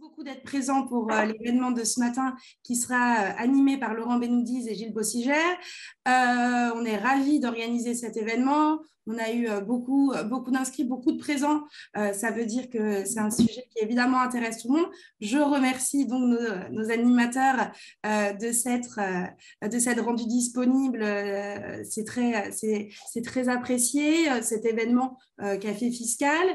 beaucoup d'être présent pour l'événement de ce matin qui sera animé par Laurent Benoudiz et Gilles Bossigère. On est ravis d'organiser cet événement. On a eu beaucoup d'inscrits, beaucoup de présents. Ça veut dire que c'est un sujet qui évidemment intéresse tout le monde. Je remercie donc nos animateurs de s'être rendus disponibles. C'est très apprécié, cet événement Café Fiscal.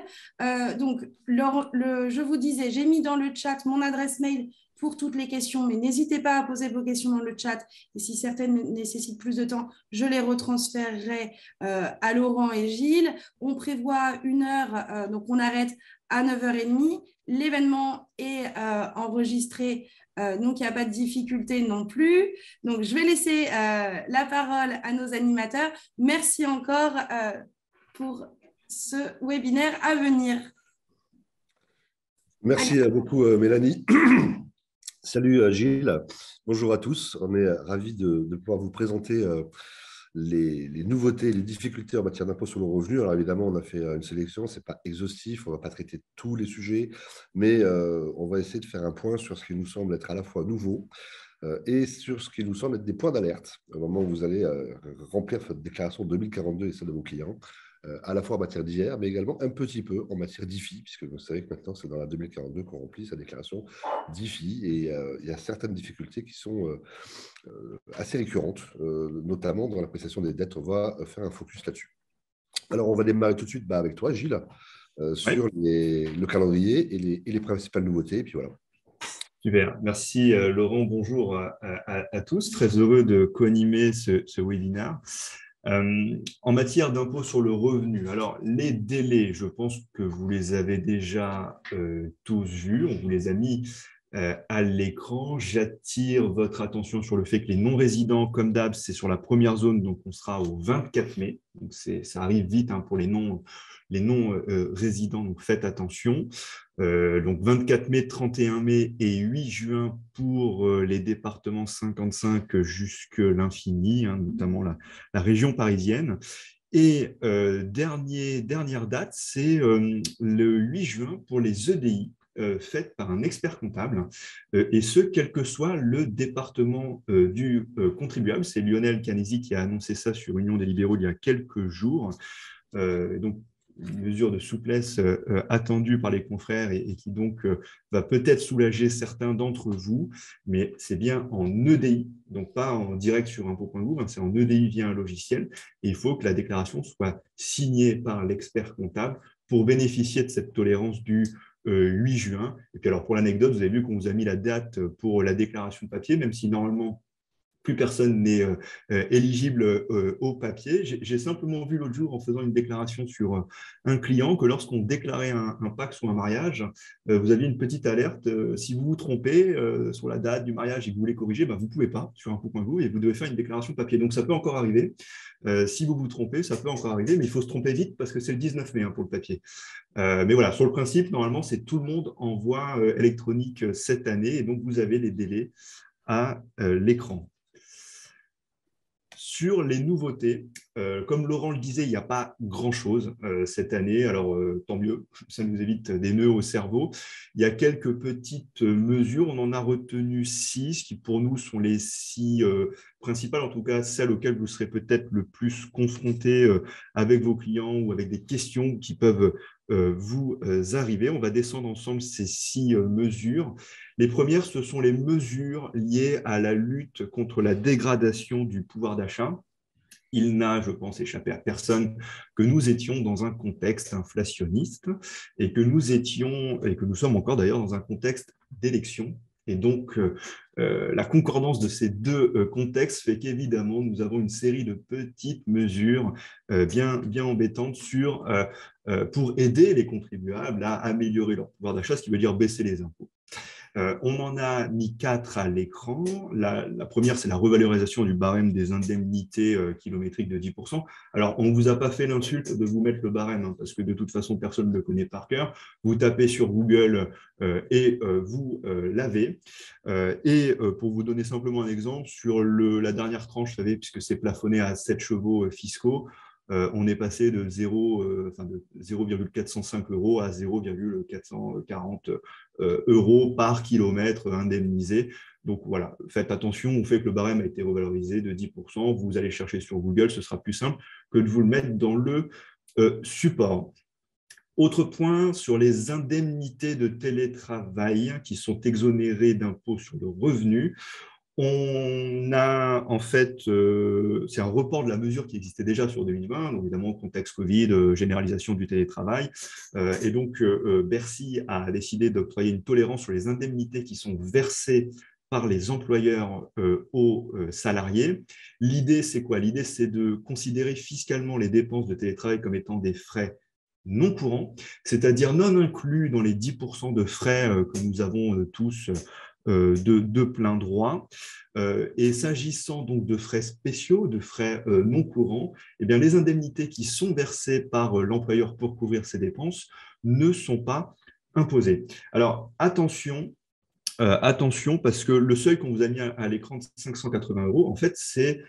Donc, je vous disais, j'ai mis dans le chat mon adresse mail pour toutes les questions, mais n'hésitez pas à poser vos questions dans le chat. Et si certaines nécessitent plus de temps, je les retransférerai à Laurent et Gilles. On prévoit 1 heure, donc on arrête à 9h30. L'événement est enregistré, donc il n'y a pas de difficulté non plus. Donc, je vais laisser la parole à nos animateurs. Merci encore pour ce webinaire à venir. Merci beaucoup, Mélanie. Salut, Gilles. Bonjour à tous. On est ravis de pouvoir vous présenter les nouveautés, les difficultés en matière d'impôt sur le revenu. Alors, évidemment, on a fait une sélection. Ce n'est pas exhaustif. On ne va pas traiter tous les sujets, mais on va essayer de faire un point sur ce qui nous semble être à la fois nouveau et sur ce qui nous semble être des points d'alerte au moment où vous allez remplir votre déclaration 2042 et celle de vos clients. À la fois en matière d'IR, mais également un petit peu en matière d'IFI, puisque vous savez que maintenant, c'est dans la 2042 qu'on remplit sa déclaration d'IFI. Et il y a certaines difficultés qui sont assez récurrentes, notamment dans l'appréciation des dettes. On va faire un focus là-dessus. Alors, on va démarrer tout de suite avec toi, Gilles, sur le calendrier et les principales nouveautés. Et puis voilà. Super, merci Laurent, bonjour à tous. Très heureux de co-animer ce webinaire. En matière d'impôt sur le revenu, alors les délais, je pense que vous les avez déjà tous vus, on vous les a mis à l'écran. J'attire votre attention sur le fait que les non-résidents, comme d'hab, c'est sur la première zone, donc on sera au 24 mai, donc ça arrive vite pour les non-résidents, donc faites attention. Donc 24 mai, 31 mai et 8 juin pour les départements 55 jusque l'infini, notamment la région parisienne. Et dernière date, c'est le 8 juin pour les EDI faites par un expert comptable, et ce, quel que soit le département du contribuable. C'est Lionel Canesi qui a annoncé ça sur Union des libéraux il y a quelques jours. Donc, une mesure de souplesse attendue par les confrères et qui donc va peut-être soulager certains d'entre vous, mais c'est bien en EDI, donc pas en direct sur impôt.gouv, c'est en EDI via un logiciel, et il faut que la déclaration soit signée par l'expert comptable pour bénéficier de cette tolérance du 8 juin. Et puis alors pour l'anecdote, vous avez vu qu'on vous a mis la date pour la déclaration de papier, même si normalement plus personne n'est éligible au papier. J'ai simplement vu l'autre jour, en faisant une déclaration sur un client, que lorsqu'on déclarait un PACS ou un mariage, vous aviez une petite alerte. Si vous vous trompez sur la date du mariage et que vous voulez corriger, vous ne pouvez pas sur impôt.gouv et vous devez faire une déclaration papier. Donc, ça peut encore arriver. Si vous vous trompez, ça peut encore arriver, mais il faut se tromper vite parce que c'est le 19 mai pour le papier. Mais voilà, sur le principe, normalement, c'est tout le monde en voie électronique cette année, et donc vous avez les délais à l'écran. Sur les nouveautés, comme Laurent le disait, il n'y a pas grand-chose cette année, alors tant mieux, ça nous évite des nœuds au cerveau. Il y a quelques petites mesures, on en a retenu 6, qui pour nous sont les 6 principales, en tout cas celles auxquelles vous serez peut-être le plus confrontés avec vos clients ou avec des questions qui peuvent vous arriver. On va descendre ensemble ces 6 mesures. Les premières, ce sont les mesures liées à la lutte contre la dégradation du pouvoir d'achat. Il n'a, je pense, échappé à personne que nous étions dans un contexte inflationniste et que nous sommes encore d'ailleurs dans un contexte d'élection. Et donc, la concordance de ces deux contextes fait qu'évidemment, nous avons une série de petites mesures bien embêtantes pour aider les contribuables à améliorer leur pouvoir d'achat, ce qui veut dire baisser les impôts. On en a mis 4 à l'écran. La première, c'est la revalorisation du barème des indemnités kilométriques de 10%. Alors, on ne vous a pas fait l'insulte de vous mettre le barème, parce que de toute façon, personne ne le connaît par cœur. Vous tapez sur Google et vous l'avez. Pour vous donner simplement un exemple, sur la dernière tranche, vous savez, puisque c'est plafonné à 7 chevaux fiscaux, on est passé de 0,405 euros à 0,440 euros par kilomètre indemnisé. Donc voilà, faites attention au fait que le barème a été revalorisé de 10%. Vous allez chercher sur Google, ce sera plus simple que de vous le mettre dans le support. Autre point sur les indemnités de télétravail qui sont exonérées d'impôt sur le revenu. On a en fait, c'est un report de la mesure qui existait déjà sur 2020, donc évidemment contexte Covid, généralisation du télétravail, et donc Bercy a décidé d'octroyer une tolérance sur les indemnités qui sont versées par les employeurs aux salariés. L'idée, c'est quoi? L'idée, c'est de considérer fiscalement les dépenses de télétravail comme étant des frais non courants, c'est-à-dire non inclus dans les 10% de frais que nous avons tous de plein droit. Et s'agissant donc de frais spéciaux, de frais non courants, eh bien, les indemnités qui sont versées par l'employeur pour couvrir ces dépenses ne sont pas imposées. Alors, attention, parce que le seuil qu'on vous a mis à l'écran de 580 euros, en fait, c'est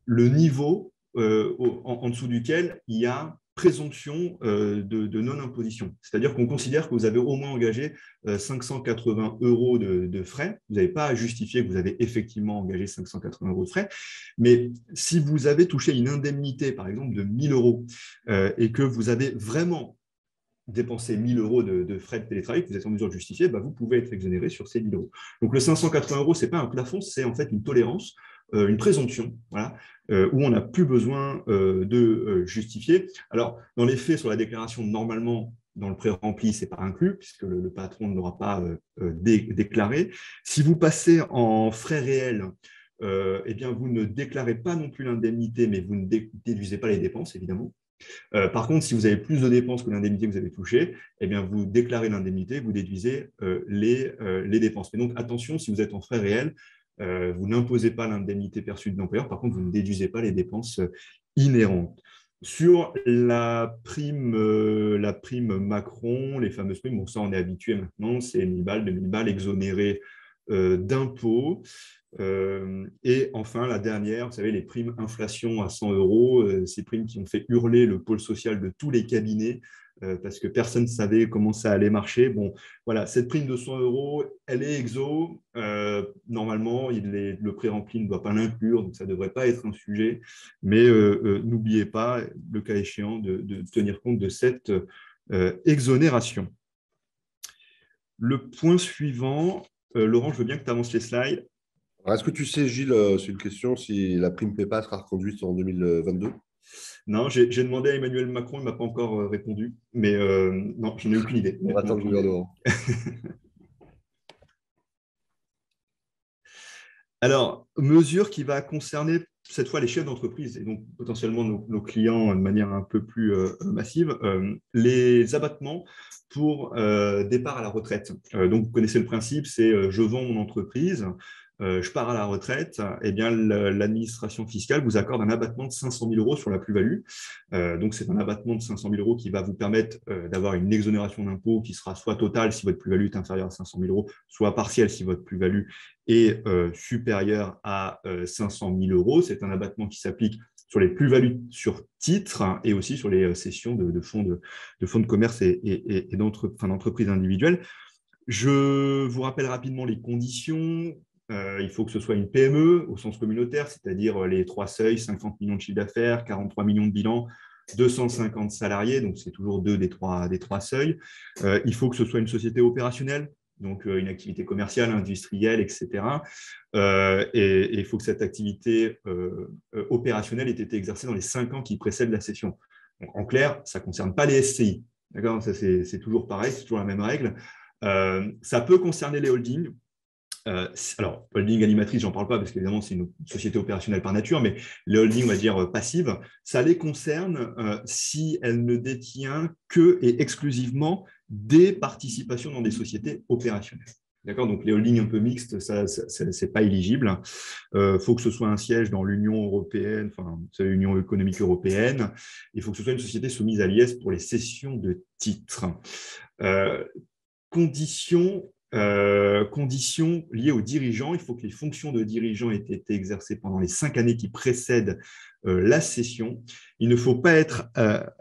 le niveau en dessous duquel il y a présomption de non-imposition. C'est-à-dire qu'on considère que vous avez au moins engagé 580 euros de frais. Vous n'avez pas à justifier que vous avez effectivement engagé 580 euros de frais. Mais si vous avez touché une indemnité, par exemple, de 1 000 euros et que vous avez vraiment dépensé 1 000 euros de frais de télétravail que vous êtes en mesure de justifier, vous pouvez être exonéré sur ces 1 000 euros. Donc le 580 euros, ce n'est pas un plafond, c'est en fait une tolérance, une présomption, voilà, où on n'a plus besoin de justifier. Alors, dans les faits, sur la déclaration, normalement, dans le pré-rempli, ce n'est pas inclus, puisque le patron ne l'aura pas déclaré. Si vous passez en frais réels, eh bien, vous ne déclarez pas non plus l'indemnité, mais vous ne déduisez pas les dépenses, évidemment. Par contre, si vous avez plus de dépenses que l'indemnité que vous avez touchée, eh bien, vous déclarez l'indemnité, vous déduisez les dépenses. Mais donc, attention, si vous êtes en frais réels, vous n'imposez pas l'indemnité perçue de l'employeur. Par contre, vous ne déduisez pas les dépenses inhérentes. Sur la prime Macron, les fameuses primes, bon, ça, on est habitué maintenant, c'est 1 000 balles, 2 000 balles exonérées d'impôts. Et enfin, la dernière, vous savez, les primes inflation à 100 euros, ces primes qui ont fait hurler le pôle social de tous les cabinets parce que personne ne savait comment ça allait marcher. Bon, voilà, cette prime de 100 euros, elle est exo. Normalement, le pré-rempli ne doit pas l'inclure, donc ça ne devrait pas être un sujet. Mais n'oubliez pas, le cas échéant, de tenir compte de cette exonération. Le point suivant, Laurent, je veux bien que tu avances les slides. Est-ce que tu sais, Gilles, c'est une question, si la prime PEPA sera reconduite en 2022? Non, j'ai demandé à Emmanuel Macron, il ne m'a pas encore répondu, mais non, je n'ai aucune idée. On attend le gouvernement. Alors, mesure qui va concerner cette fois les chefs d'entreprise et donc potentiellement nos clients de manière un peu plus massive, les abattements pour départ à la retraite. Donc, vous connaissez le principe, c'est je vends mon entreprise, je pars à la retraite, eh bien, l'administration fiscale vous accorde un abattement de 500 000 euros sur la plus-value. Donc, c'est un abattement de 500 000 euros qui va vous permettre d'avoir une exonération d'impôt qui sera soit totale si votre plus-value est inférieure à 500 000 euros, soit partielle si votre plus-value est supérieure à 500 000 euros. C'est un abattement qui s'applique sur les plus-values sur titre et aussi sur les cessions de fonds de commerce et d'entreprises individuelles. Je vous rappelle rapidement les conditions. Il faut que ce soit une PME au sens communautaire, c'est-à-dire les 3 seuils, 50 millions de chiffre d'affaires, 43 millions de bilan, 250 salariés, donc c'est toujours 2 des 3 seuils. Il faut que ce soit une société opérationnelle, donc une activité commerciale, industrielle, etc. Et il faut que cette activité opérationnelle ait été exercée dans les 5 ans qui précèdent la cession. Donc, en clair, ça ne concerne pas les SCI. D'accord, ça, c'est toujours pareil, c'est toujours la même règle. Ça peut concerner les holdings. Alors, holding animatrice, j'en parle pas parce qu'évidemment, c'est une société opérationnelle par nature, mais les holdings, on va dire passives, ça les concerne si elle ne détient que et exclusivement des participations dans des sociétés opérationnelles. D'accord, donc les holdings un peu mixtes, ça c'est pas éligible. Faut que ce soit un siège dans l'Union européenne, enfin, l'Union économique européenne. Il faut que ce soit une société soumise à l'IS pour les cessions de titres. Conditions Conditions liées aux dirigeants. Il faut que les fonctions de dirigeants aient été exercées pendant les 5 années qui précèdent la cession. Il ne faut pas être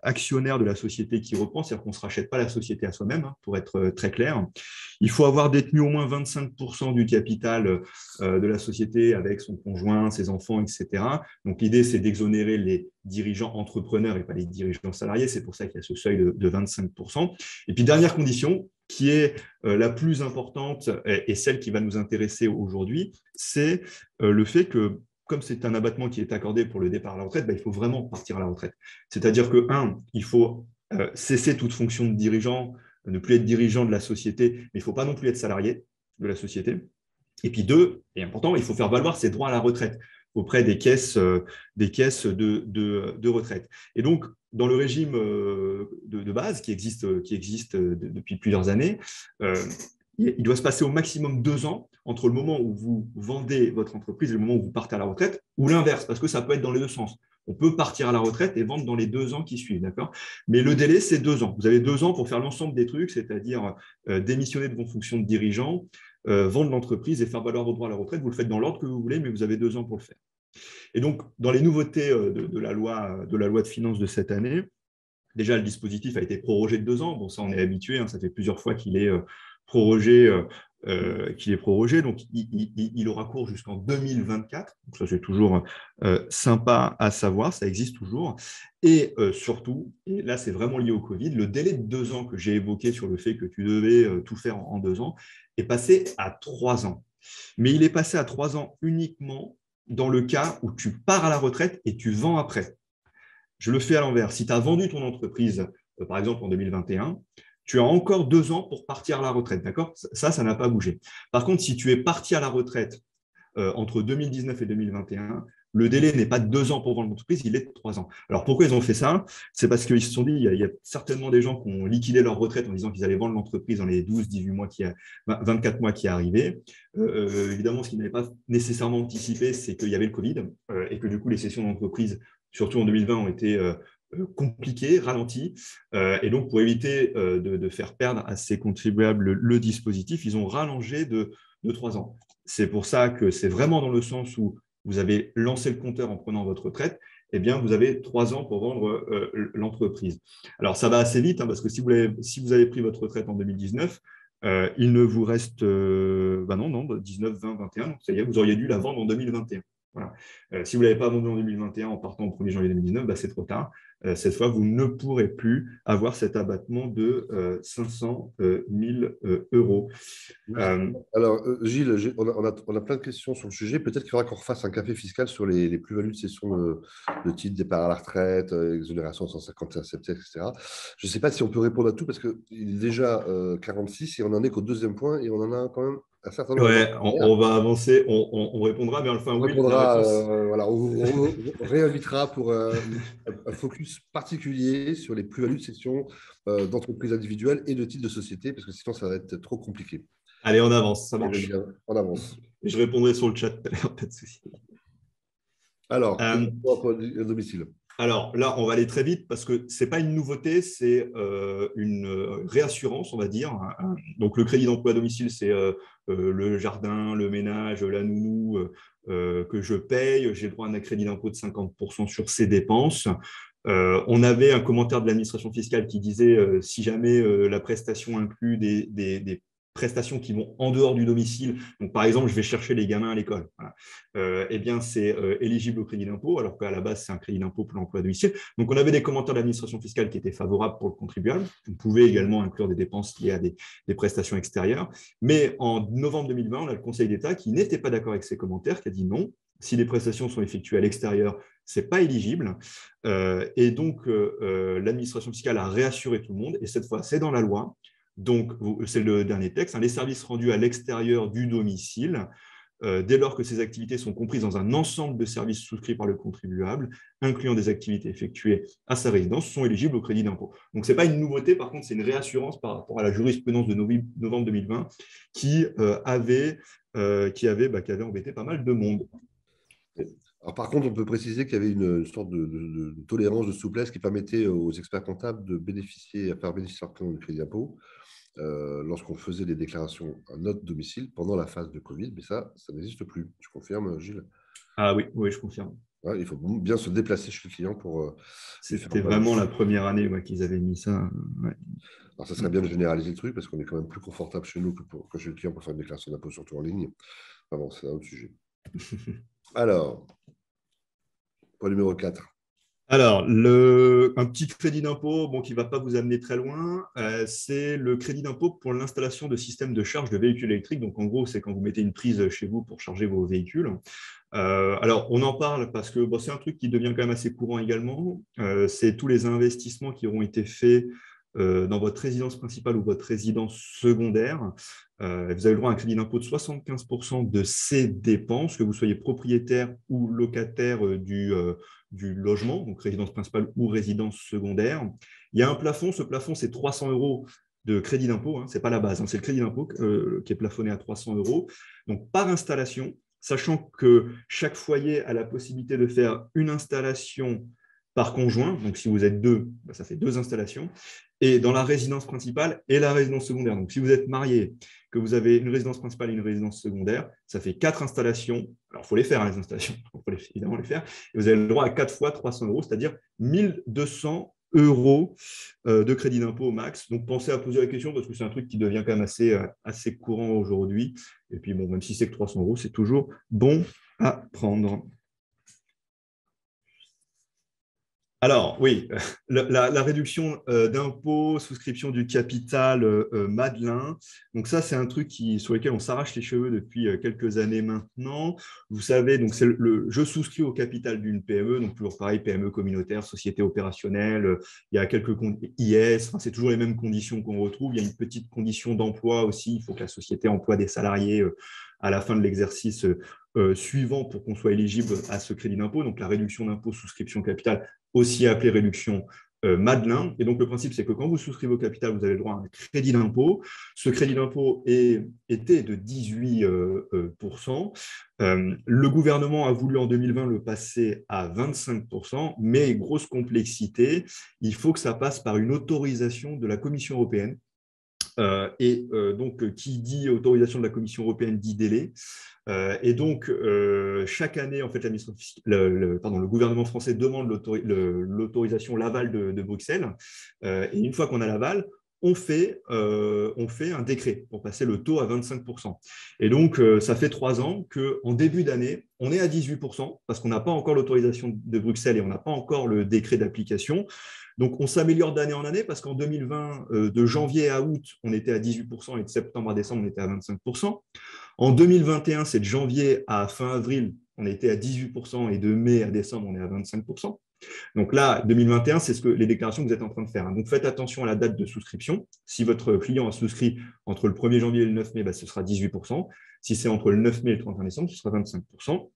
actionnaire de la société qui reprend, c'est-à-dire qu'on ne se rachète pas la société à soi-même, hein, pour être très clair. Il faut avoir détenu au moins 25% du capital de la société avec son conjoint, ses enfants, etc. Donc l'idée, c'est d'exonérer les dirigeants entrepreneurs et pas les dirigeants salariés. C'est pour ça qu'il y a ce seuil de 25%. Et puis, dernière condition, qui est la plus importante et celle qui va nous intéresser aujourd'hui, c'est le fait que, comme c'est un abattement qui est accordé pour le départ à la retraite, il faut vraiment partir à la retraite. C'est-à-dire que, il faut cesser toute fonction de dirigeant, ne plus être dirigeant de la société, mais il ne faut pas non plus être salarié de la société. Et puis 2, et important, il faut faire valoir ses droits à la retraite auprès des caisses de retraite. Et donc, dans le régime de base qui existe depuis plusieurs années, il doit se passer au maximum 2 ans entre le moment où vous vendez votre entreprise et le moment où vous partez à la retraite, ou l'inverse, parce que ça peut être dans les deux sens. On peut partir à la retraite et vendre dans les 2 ans qui suivent, d'accord ? Mais le délai, c'est 2 ans. Vous avez 2 ans pour faire l'ensemble des trucs, c'est-à-dire démissionner de vos fonctions de dirigeant, vendre l'entreprise et faire valoir vos droits à la retraite. Vous le faites dans l'ordre que vous voulez, mais vous avez 2 ans pour le faire. Et donc, dans les nouveautés de la loi de finances de cette année, déjà, le dispositif a été prorogé de 2 ans. Bon, ça, on est habitué, hein, ça fait plusieurs fois qu'il est prorogé. Donc, il aura cours jusqu'en 2024. Donc, ça, c'est toujours sympa à savoir, ça existe toujours. Et surtout, et là, c'est vraiment lié au Covid, le délai de 2 ans que j'ai évoqué sur le fait que tu devais tout faire en 2 ans est passé à 3 ans. Mais il est passé à 3 ans uniquement dans le cas où tu pars à la retraite et tu vends après. Je le fais à l'envers. Si tu as vendu ton entreprise, par exemple en 2021, tu as encore 2 ans pour partir à la retraite, d'accord ? Ça n'a pas bougé. Par contre, si tu es parti à la retraite entre 2019 et 2021, le délai n'est pas de 2 ans pour vendre l'entreprise, il est de 3 ans. Alors, pourquoi ils ont fait ça ? C'est parce qu'ils se sont dit, il y a certainement des gens qui ont liquidé leur retraite en disant qu'ils allaient vendre l'entreprise dans les 12, 18 mois 24 mois qui arrivaient. Évidemment, ce qu'ils n'avaient pas nécessairement anticipé, c'est qu'il y avait le Covid et que du coup, les cessions d'entreprise, surtout en 2020, ont été compliquées, ralenties. Et donc, pour éviter de faire perdre à ces contribuables le dispositif, ils ont rallongé de 3 ans. C'est pour ça que c'est vraiment dans le sens où vous avez lancé le compteur en prenant votre retraite, eh bien, vous avez 3 ans pour vendre l'entreprise. Alors, ça va assez vite, hein, parce que si vous avez pris votre retraite en 2019, il ne vous reste 19, 20, 21, donc ça y est, vous auriez dû la vendre en 2021. Voilà. Si vous ne l'avez pas vendu en 2021 en partant au 1er janvier 2019, c'est trop tard. Cette fois, vous ne pourrez plus avoir cet abattement de 500 000 euros. Alors, Gilles, on a plein de questions sur le sujet. Peut-être qu'il faudra qu'on refasse un café fiscal sur les plus-values de cession de titres, départ à la retraite, exonération 151, etc. Je ne sais pas si on peut répondre à tout parce qu'il est déjà 46 et on n'en est qu'au deuxième point et on en a quand même un certain nombre. Ouais, on va avancer, on répondra, mais enfin, oui, la réponse... voilà, on vous réinvitera pour un focus particulier sur les plus-values de cession d'entreprises individuelles et de titres de société, parce que sinon, ça va être trop compliqué. Allez, on avance, ça marche. On avance. Je répondrai sur le chat tout à l'heure, pas de souci. Alors, domicile. Alors là, on va aller très vite parce que ce n'est pas une nouveauté, c'est une réassurance, on va dire. Donc, le crédit d'emploi à domicile, c'est le jardin, le ménage, la nounou que je paye. J'ai le droit à un crédit d'impôt de 50% sur ces dépenses. On avait un commentaire de l'administration fiscale qui disait si jamais la prestation inclut des prestations qui vont en dehors du domicile, donc par exemple, je vais chercher les gamins à l'école, voilà. Eh bien, c'est éligible au crédit d'impôt, alors qu'à la base, c'est un crédit d'impôt pour l'emploi à domicile. Donc, on avait des commentaires de l'administration fiscale qui étaient favorables pour le contribuable. Vous pouvez également inclure des dépenses liées à des prestations extérieures. Mais en novembre 2020, on a le Conseil d'État qui n'était pas d'accord avec ces commentaires, qui a dit non, si les prestations sont effectuées à l'extérieur, ce n'est pas éligible. Et donc, l'administration fiscale a réassuré tout le monde, et cette fois, c'est dans la loi. Donc, c'est le dernier texte, les services rendus à l'extérieur du domicile, dès lors que ces activités sont comprises dans un ensemble de services souscrits par le contribuable, incluant des activités effectuées à sa résidence, sont éligibles au crédit d'impôt. Donc, ce n'est pas une nouveauté, par contre, c'est une réassurance par rapport à la jurisprudence de novembre 2020 qui avait embêté pas mal de monde. Alors, par contre, on peut préciser qu'il y avait une sorte de tolérance, de souplesse qui permettait aux experts comptables de faire bénéficier leur client du crédit d'impôt. lorsqu'on faisait des déclarations à notre domicile pendant la phase de Covid, mais ça n'existe plus. Tu confirmes, Gilles? Ah oui, oui, je confirme. Ouais, il faut bien se déplacer chez le client pour lui faire C'était voir. vraiment la première année qu'ils avaient mis ça. Ouais. Alors, ça serait bien de généraliser le truc parce qu'on est quand même plus confortable chez nous que chez le client pour faire une déclaration d'impôt, surtout en ligne. Enfin bon, c'est un autre sujet. Alors, point numéro 4. Alors, un petit crédit d'impôt qui ne va pas vous amener très loin, c'est le crédit d'impôt pour l'installation de systèmes de charge de véhicules électriques. Donc, en gros, c'est quand vous mettez une prise chez vous pour charger vos véhicules. Alors, on en parle parce que c'est un truc qui devient quand même assez courant également. C'est tous les investissements qui auront été faits dans votre résidence principale ou votre résidence secondaire. Vous avez le droit à un crédit d'impôt de 75% de ces dépenses, que vous soyez propriétaire ou locataire du logement, donc résidence principale ou résidence secondaire. Il y a un plafond, ce plafond, c'est 300 € de crédit d'impôt, ce n'est pas la base, c'est le crédit d'impôt qui est plafonné à 300 €. Donc, par installation, sachant que chaque foyer a la possibilité de faire une installation par conjoint, donc si vous êtes deux, ça fait 2 installations, et dans la résidence principale et la résidence secondaire. Donc, si vous êtes marié, que vous avez une résidence principale et une résidence secondaire, ça fait 4 installations. Alors, il faut les faire, les installations, il faut évidemment les faire. Et vous avez le droit à 4 fois 300 €, c'est-à-dire 1200 € de crédit d'impôt au max. Donc, pensez à poser la question parce que c'est un truc qui devient quand même assez courant aujourd'hui. Et puis, même si c'est que 300 €, c'est toujours bon à prendre. Alors, oui, la réduction d'impôts, souscription du capital Madelin. Donc ça, c'est un truc sur lequel on s'arrache les cheveux depuis quelques années maintenant. Vous savez, donc je souscris au capital d'une PME, donc toujours pareil, PME communautaire, société opérationnelle, il y a quelques IS, c'est toujours les mêmes conditions qu'on retrouve. Il y a une petite condition d'emploi aussi, il faut que la société emploie des salariés à la fin de l'exercice suivant pour qu'on soit éligible à ce crédit d'impôt, donc la réduction d'impôt souscription capital, aussi appelée réduction Madelin. Et donc, le principe, c'est que quand vous souscrivez au capital, vous avez le droit à un crédit d'impôt. Ce crédit d'impôt était de 18%. Le gouvernement a voulu en 2020 le passer à 25%, mais grosse complexité, il faut que ça passe par une autorisation de la Commission européenne. Donc, qui dit autorisation de la Commission européenne dit délai. Et donc, chaque année, en fait, le gouvernement français demande l'autorisation, l'aval de Bruxelles. Et une fois qu'on a l'aval, on fait un décret pour passer le taux à 25%. Et donc, ça fait 3 ans qu'en début d'année, on est à 18% parce qu'on n'a pas encore l'autorisation de Bruxelles et on n'a pas encore le décret d'application. Donc, on s'améliore d'année en année parce qu'en 2020, de janvier à août, on était à 18% et de septembre à décembre, on était à 25%. En 2021, c'est de janvier à fin avril, on était à 18% et de mai à décembre, on est à 25%. Donc là, 2021, c'est les déclarations que vous êtes en train de faire. Donc, faites attention à la date de souscription. Si votre client a souscrit entre le 1er janvier et le 9 mai, ce sera 18%. Si c'est entre le 9 mai et le 31 décembre, ce sera 25%.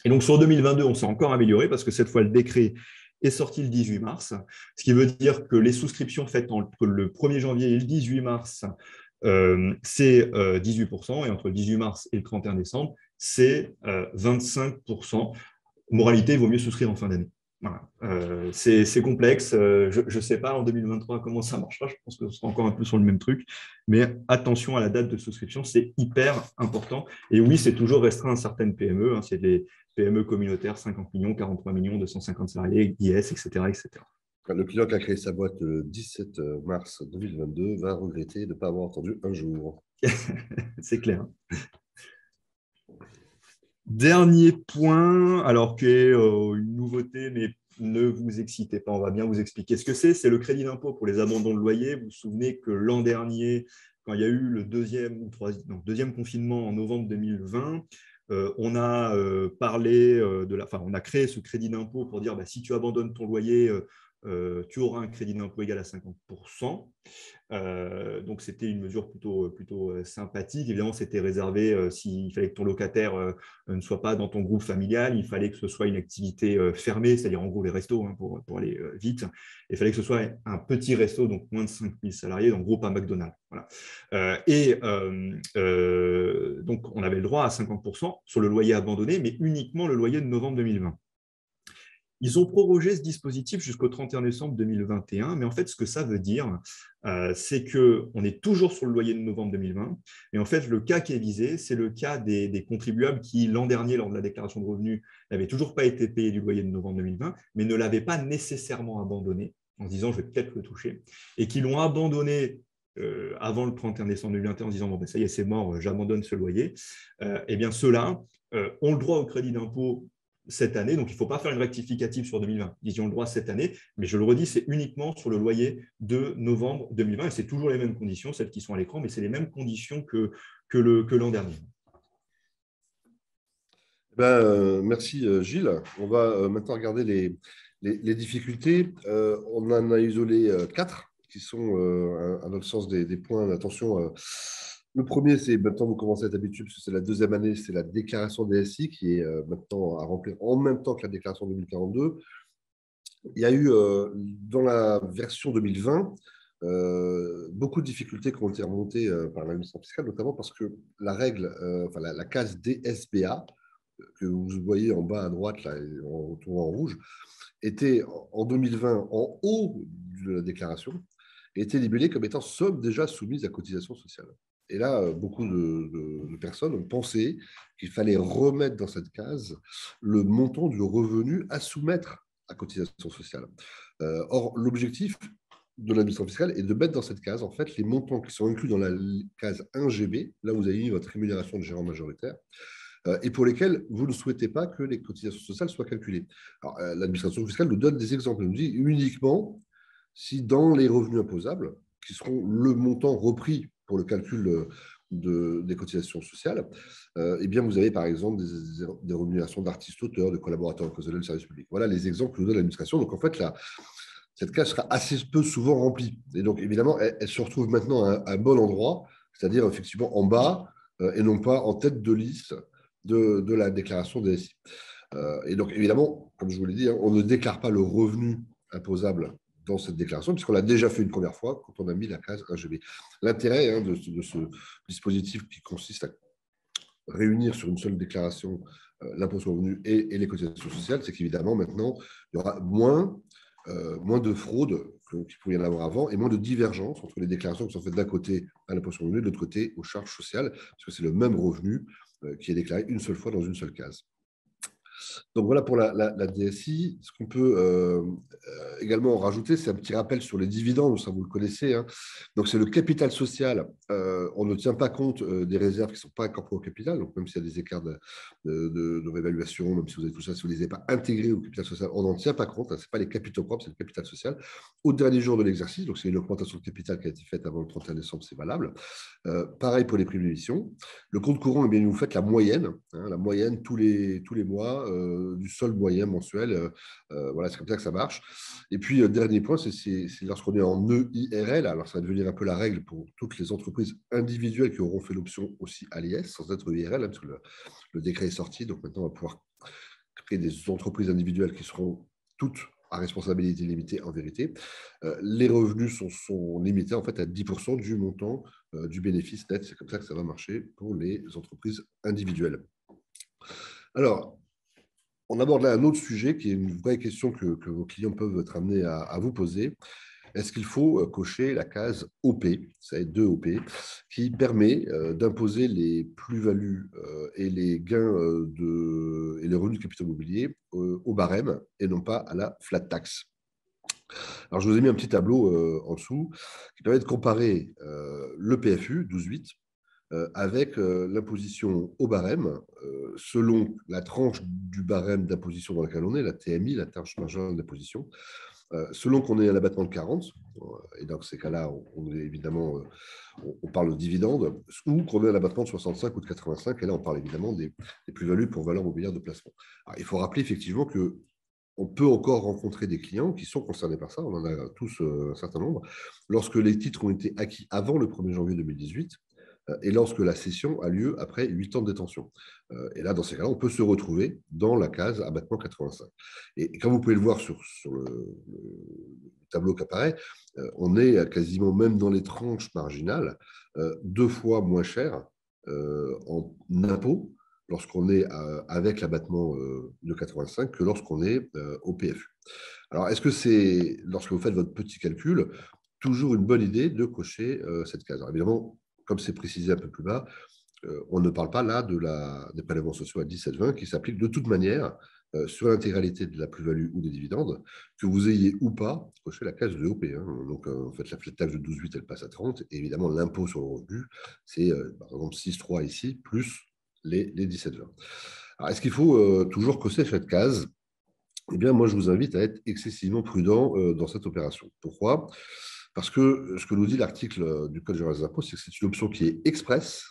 Et donc, sur 2022, on s'est encore amélioré parce que cette fois, le décret est sorti le 18 mars, ce qui veut dire que les souscriptions faites entre le 1er janvier et le 18 mars, c'est 18%, et entre le 18 mars et le 31 décembre, c'est 25%. Moralité, il vaut mieux souscrire en fin d'année. Voilà. C'est complexe. Je ne sais pas en 2023 comment ça marchera. Je pense que ce sera encore un peu sur le même truc. Mais attention à la date de souscription, c'est hyper important. Et oui, c'est toujours restreint à certaines PME. C'est des PME communautaires, 50 millions, 43 millions, 250 salariés, IS, etc., etc. Le client qui a créé sa boîte le 17 mars 2022 va regretter de ne pas avoir entendu un jour. C'est clair. Dernier point, alors qui est une nouveauté, mais ne vous excitez pas, on va bien vous expliquer ce que c'est. C'est le crédit d'impôt pour les abandons de loyer. Vous vous souvenez que l'an dernier, quand il y a eu le deuxième confinement en novembre 2020, on a on a créé ce crédit d'impôt pour dire si tu abandonnes ton loyer, tu auras un crédit d'impôt égal à 50%. Donc, c'était une mesure plutôt sympathique. Évidemment, c'était réservé s'il fallait que ton locataire ne soit pas dans ton groupe familial. Il fallait que ce soit une activité fermée, c'est-à-dire en gros les restos, pour aller vite. Il fallait que ce soit un petit resto, donc moins de 5000 salariés, donc gros pas McDonald's. Voilà. Donc, on avait le droit à 50% sur le loyer abandonné, mais uniquement le loyer de novembre 2020. Ils ont prorogé ce dispositif jusqu'au 31 décembre 2021, mais en fait, ce que ça veut dire, c'est qu'on est toujours sur le loyer de novembre 2020, et en fait, le cas qui est visé, c'est le cas des contribuables qui, l'an dernier, lors de la déclaration de revenus, n'avaient toujours pas été payés du loyer de novembre 2020, mais ne l'avaient pas nécessairement abandonné, en se disant « je vais peut-être le toucher », et qui l'ont abandonné avant le 31 décembre 2021 en se disant « bon, ben, ça y est, c'est mort, j'abandonne ce loyer », eh bien, ceux-là ont le droit au crédit d'impôt cette année, donc il ne faut pas faire une rectificative sur 2020. Ils y ont le droit cette année, mais je le redis, c'est uniquement sur le loyer de novembre 2020, et c'est toujours les mêmes conditions, celles qui sont à l'écran, mais c'est les mêmes conditions que l'an dernier. Merci Gilles. On va maintenant regarder les difficultés. On en a isolé 4 qui sont, à notre sens, des points d'attention. Le premier, c'est maintenant vous commencez à être habitué, parce que c'est la deuxième année, c'est la déclaration DSI qui est maintenant à remplir en même temps que la déclaration 2042. Il y a eu, dans la version 2020, beaucoup de difficultés qui ont été remontées par l'administration fiscale, notamment parce que la règle, la case DSBA, que vous voyez en bas à droite, là, en tournant en rouge, était en 2020 en haut de la déclaration, était libellée comme étant somme déjà soumise à cotisation sociale. Et là, beaucoup de personnes ont pensé qu'il fallait remettre dans cette case le montant du revenu à soumettre à cotisation sociale. Or, l'objectif de l'administration fiscale est de mettre dans cette case, en fait, les montants qui sont inclus dans la case 1GB, là où vous avez mis votre rémunération de gérant majoritaire, et pour lesquels vous ne souhaitez pas que les cotisations sociales soient calculées. Alors, l'administration fiscale nous donne des exemples. Elle nous dit uniquement si dans les revenus imposables, qui seront le montant repris pour le calcul des cotisations sociales, eh bien, vous avez par exemple des rémunérations d'artistes-auteurs, de collaborateurs occasionnels de service public. Voilà les exemples que nous donne l'administration. Donc, en fait, cette case sera assez peu souvent remplie. Et donc, évidemment, elle se retrouve maintenant à un bon endroit, c'est-à-dire effectivement en bas, et non pas en tête de liste de la déclaration DSI. Et donc, évidemment, comme je vous l'ai dit, on ne déclare pas le revenu imposable dans cette déclaration, puisqu'on l'a déjà fait une première fois quand on a mis la case 1GB. L'intérêt de ce dispositif qui consiste à réunir sur une seule déclaration l'impôt sur le revenu et les cotisations sociales, c'est qu'évidemment, maintenant, il y aura moins de fraude qu'il pouvait y en avoir avant et moins de divergence entre les déclarations qui sont faites d'un côté à l'impôt sur le revenu, de l'autre côté aux charges sociales, parce que c'est le même revenu qui est déclaré une seule fois dans une seule case. Donc voilà pour la DSI. Ce qu'on peut également rajouter, c'est un petit rappel sur les dividendes, ça vous le connaissez. Hein. Donc c'est le capital social. On ne tient pas compte des réserves qui ne sont pas incorporées au capital, donc même s'il y a des écarts de réévaluation, même si vous avez tout ça, si vous ne les avez pas intégrés au capital social, on n'en tient pas compte. Hein. Ce n'est pas les capitaux propres, c'est le capital social. Au dernier jour de l'exercice, donc c'est une augmentation de capital qui a été faite avant le 31 décembre, c'est valable. Pareil pour les primes d'émission. Le compte courant, eh bien, vous faites la moyenne tous les mois du solde moyen mensuel. Voilà, c'est comme ça que ça marche. Et puis, dernier point, c'est lorsqu'on est en EIRL, alors ça va devenir un peu la règle pour toutes les entreprises individuelles qui auront fait l'option aussi à l'IS, sans être EIRL, hein, parce que le décret est sorti, donc maintenant on va pouvoir créer des entreprises individuelles qui seront toutes à responsabilité limitée en vérité. Les revenus sont limités en fait à 10% du montant du bénéfice net. C'est comme ça que ça va marcher pour les entreprises individuelles. Alors, on aborde là un autre sujet qui est une vraie question que vos clients peuvent être amenés à vous poser. Est-ce qu'il faut cocher la case OP, ça va être 2 OP, qui permet d'imposer les plus-values et les gains et les revenus de capitaux mobiliers au barème et non pas à la flat tax? Alors, je vous ai mis un petit tableau en dessous qui permet de comparer le PFU 12,8 avec l'imposition au barème selon la tranche du barème d'imposition dans laquelle on est, la TMI, la tranche marginale d'imposition. Selon qu'on est à l'abattement de 40, et dans ces cas-là, on est évidemment, on parle de dividendes, ou qu'on est à l'abattement de 65 ou de 85, et là, on parle évidemment des plus-values pour valeur mobilière de placement. Alors, il faut rappeler effectivement qu'on peut encore rencontrer des clients qui sont concernés par ça, on en a tous un certain nombre, lorsque les titres ont été acquis avant le 1er janvier 2018, et lorsque la cession a lieu après 8 ans de détention. Et là, dans ces cas-là, on peut se retrouver dans la case abattement 85. Et comme vous pouvez le voir sur le tableau qui apparaît, on est quasiment même dans les tranches marginales 2 fois moins cher en impôts lorsqu'on est avec l'abattement de 85 que lorsqu'on est au PFU. Alors, est-ce que c'est, lorsque vous faites votre petit calcul, toujours une bonne idée de cocher cette case? Alors, évidemment, comme c'est précisé un peu plus bas, on ne parle pas là des prélèvements sociaux à 17,20 qui s'appliquent de toute manière sur l'intégralité de la plus-value ou des dividendes, que vous ayez ou pas coché la case de OP. Hein. Donc, en fait, la flat tax de 12,8, elle passe à 30. Et évidemment, l'impôt sur le revenu, c'est par exemple 6,3 ici, plus les 17,20. Alors, est-ce qu'il faut toujours cocher cette case? Eh bien, moi, je vous invite à être excessivement prudent dans cette opération. Pourquoi? Parce que ce que nous dit l'article du Code général des impôts, c'est que c'est une option qui est expresse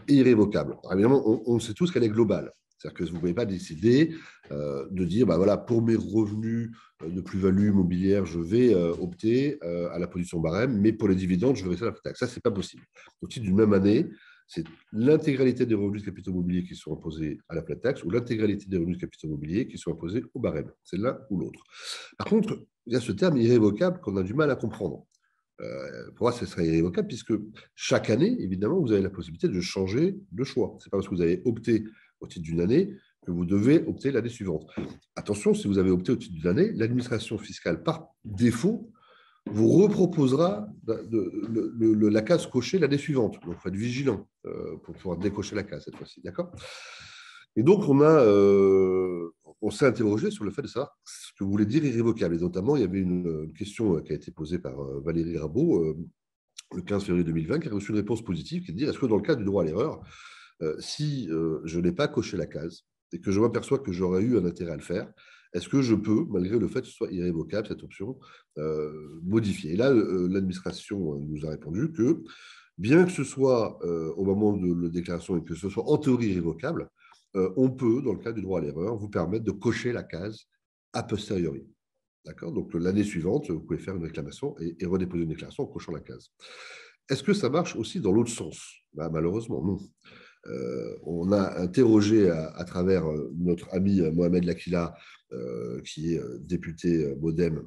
et irrévocable. Alors, évidemment, on sait tous qu'elle est globale. C'est-à-dire que vous ne pouvez pas décider de dire, bah voilà, pour mes revenus de plus-value immobilière, je vais opter à la position barème, mais pour les dividendes, je vais rester à la flat tax. Ça, ce n'est pas possible. Au titre d'une même année, c'est l'intégralité des revenus de capitaux mobiliers qui sont imposés à la flat tax ou l'intégralité des revenus de capitaux mobiliers qui sont imposés au barème. C'est l'un ou l'autre. Par contre, il y a ce terme irrévocable qu'on a du mal à comprendre. Pour moi, ce serait irrévocable puisque chaque année, évidemment, vous avez la possibilité de changer de choix. Ce n'est pas parce que vous avez opté au titre d'une année que vous devez opter l'année suivante. Attention, si vous avez opté au titre d'une année, l'administration fiscale, par défaut, vous reproposera la case cochée l'année suivante. Donc, il faut être vigilant pour pouvoir décocher la case cette fois-ci. D'accord? Et donc, on s'est interrogé sur le fait de savoir ce que voulait dire irrévocable. Et notamment, il y avait une question qui a été posée par Valérie Rabault le 15 février 2020, qui a reçu une réponse positive qui dit: est-ce que dans le cas du droit à l'erreur, si je n'ai pas coché la case et que je m'aperçois que j'aurais eu un intérêt à le faire, est-ce que je peux, malgré le fait que ce soit irrévocable, cette option, modifier? Et là, l'administration nous a répondu que, bien que ce soit au moment de la déclaration et que ce soit en théorie irrévocable, on peut, dans le cas du droit à l'erreur, vous permettre de cocher la case a posteriori. D'accord? Donc, l'année suivante, vous pouvez faire une réclamation et redéposer une déclaration en cochant la case. Est-ce que ça marche aussi dans l'autre sens? Malheureusement, non. On a interrogé à travers notre ami Mohamed Lakila, qui est député MODEM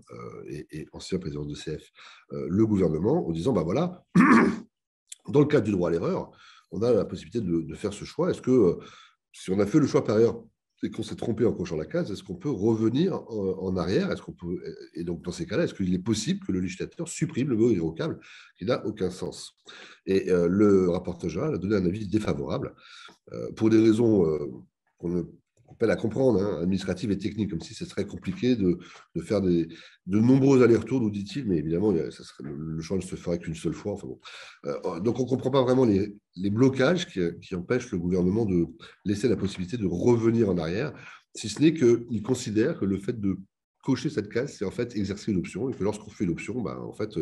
et ancien président de CF, le gouvernement, en disant, voilà, dans le cadre du droit à l'erreur, on a la possibilité de faire ce choix. Est-ce que, si on a fait le choix par ailleurs et qu'on s'est trompé en cochant la case, est-ce qu'on peut revenir en arrière? Est-ce qu'on peut, et donc, dans ces cas-là, est-ce qu'il est possible que le législateur supprime le mot irrévocable qui n'a aucun sens? Et le rapporteur général a donné un avis défavorable pour des raisons qu'on ne peine à comprendre, hein, administratives et techniques, comme si ce serait compliqué de faire de nombreux allers-retours, nous dit-il, mais évidemment, le choix ne se ferait qu'une seule fois. Enfin bon. Donc, on ne comprend pas vraiment les blocages qui empêchent le gouvernement de laisser la possibilité de revenir en arrière, si ce n'est qu'il considère que le fait de cocher cette case, c'est en fait exercer une option, et que lorsqu'on fait l'option, en fait,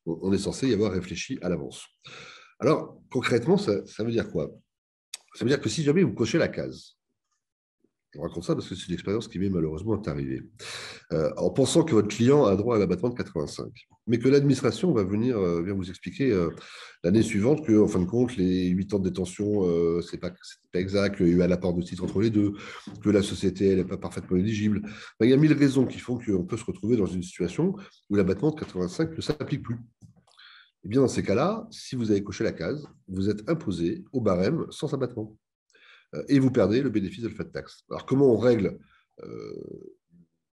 on est censé y avoir réfléchi à l'avance. Alors, concrètement, ça veut dire quoi? Ça veut dire que si jamais vous cochez la case, je raconte ça parce que c'est une expérience qui m'est malheureusement arrivée, en pensant que votre client a droit à l'abattement de 85, mais que l'administration va venir vous expliquer l'année suivante qu'en fin de compte, les 8 ans de détention, ce n'est pas exact, qu'il y a eu un apport de titre entre les deux, que la société n'est pas parfaitement éligible. Il y a 1000 raisons qui font qu'on peut se retrouver dans une situation où l'abattement de 85 ne s'applique plus. Et bien, dans ces cas-là, si vous avez coché la case, vous êtes imposé au barème sans abattement. Et vous perdez le bénéfice de la flat tax. Alors, comment on règle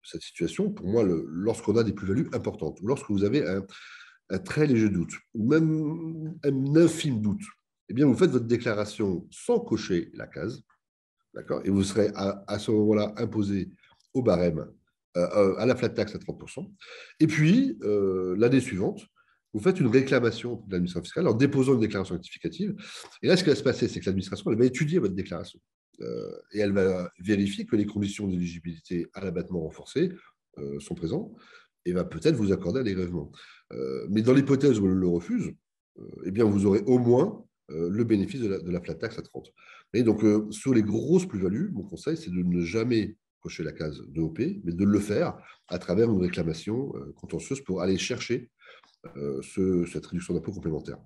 cette situation? Pour moi, lorsqu'on a des plus-values importantes, ou lorsque vous avez un très léger doute, ou même un infime doute, eh bien, vous faites votre déclaration sans cocher la case, d'accord? Et vous serez à ce moment-là imposé au barème, à la flat tax à 30%. Et puis, l'année suivante, vous faites une réclamation de l'administration fiscale en déposant une déclaration rectificative. Et là, ce qui va se passer, c'est que l'administration elle va étudier votre déclaration et elle va vérifier que les conditions d'éligibilité à l'abattement renforcé sont présentes et va peut-être vous accorder un dégrèvement. Mais dans l'hypothèse où elle le refuse, eh bien, vous aurez au moins le bénéfice de la flat tax à 30. Et donc, sur les grosses plus-values, mon conseil, c'est de ne jamais cocher la case de OP, mais de le faire à travers une réclamation contentieuse pour aller chercher cette réduction d'impôt complémentaire,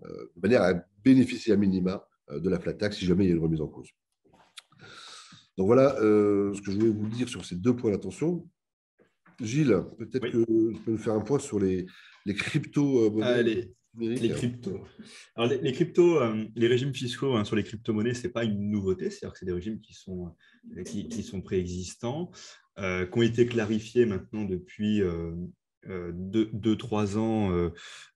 de manière à bénéficier à minima de la flat tax si jamais il y a une remise en cause. Donc voilà ce que je voulais vous dire sur ces deux points d'attention. Gilles, peut-être que tu peux nous faire un point sur les crypto-monnaies. Allez, Les cryptos. Alors, les cryptos, les régimes fiscaux sur les crypto-monnaies, ce n'est pas une nouveauté, c'est-à-dire que c'est des régimes qui sont préexistants, qui ont été clarifiés maintenant depuis 2-3 ans,